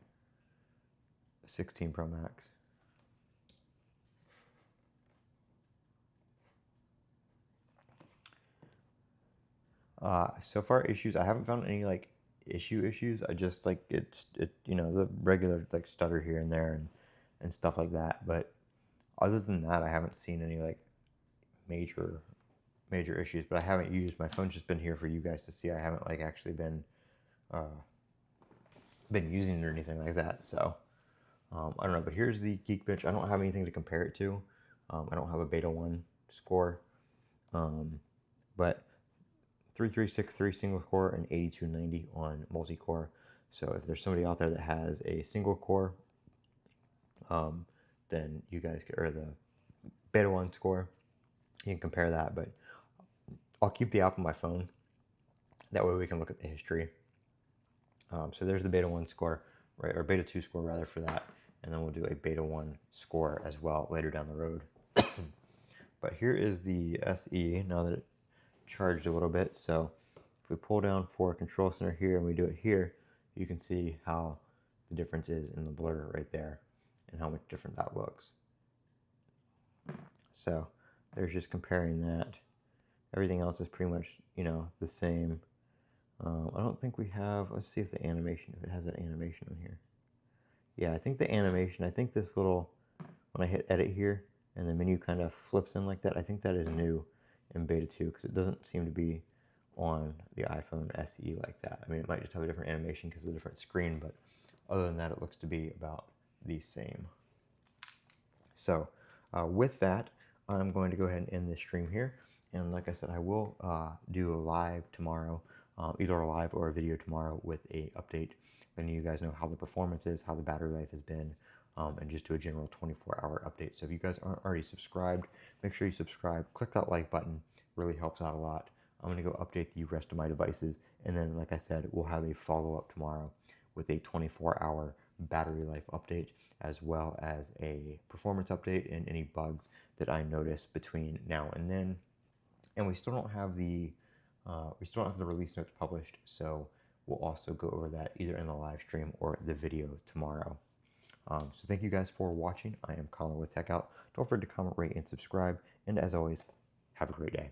16 Pro Max. So far issues, I haven't found any like issues. I just like the regular like stutter here and there and stuff like that. But other than that, I haven't seen any like major issues. But I haven't used my phone's just been here for you guys to see. I haven't like actually been using it or anything like that. So I don't know. But here's the Geekbench. I don't have anything to compare it to. I don't have a beta 1 score. But 3363 single core and 8290 on multi-core. So if there's somebody out there that has a single core then you guys get, or the beta 1 score, you can compare that. But I'll keep the app on my phone. That way we can look at the history. So there's the beta 1 score, right, or beta 2 score rather for that. And then we'll do a beta 1 score as well later down the road. But here is the SE now that it charged a little bit. So if we pull down for Control Center here and we do it here, you can see how the difference is in the blur right there and how much different that looks. So there's just comparing that. Everything else is pretty much, you know, the same. I don't think we have, let's see if the animation, if it has that animation on here. Yeah, I think the animation, I think this little, when I hit edit here and the menu kind of flips in like that, I think that is new in beta 2 because it doesn't seem to be on the iPhone SE like that. I mean, it might just have a different animation because of the different screen, but other than that, it looks to be about the same. So with that, I'm going to go ahead and end this stream here. And like I said, I will do a live tomorrow, either a live or a video tomorrow with a update, letting you guys know how the performance is, how the battery life has been, and just do a general 24-hour update. So if you guys aren't already subscribed, make sure you subscribe. Click that like button. Really helps out a lot. I'm going to go update the rest of my devices. And then, like I said, we'll have a follow-up tomorrow with a 24-hour battery life update, as well as a performance update and any bugs that I notice between now and then. And we still don't have the release notes published, so we'll also go over that either in the live stream or the video tomorrow. So thank you guys for watching. I am Colin with Techout. Don't forget to comment, rate, and subscribe. And as always, have a great day.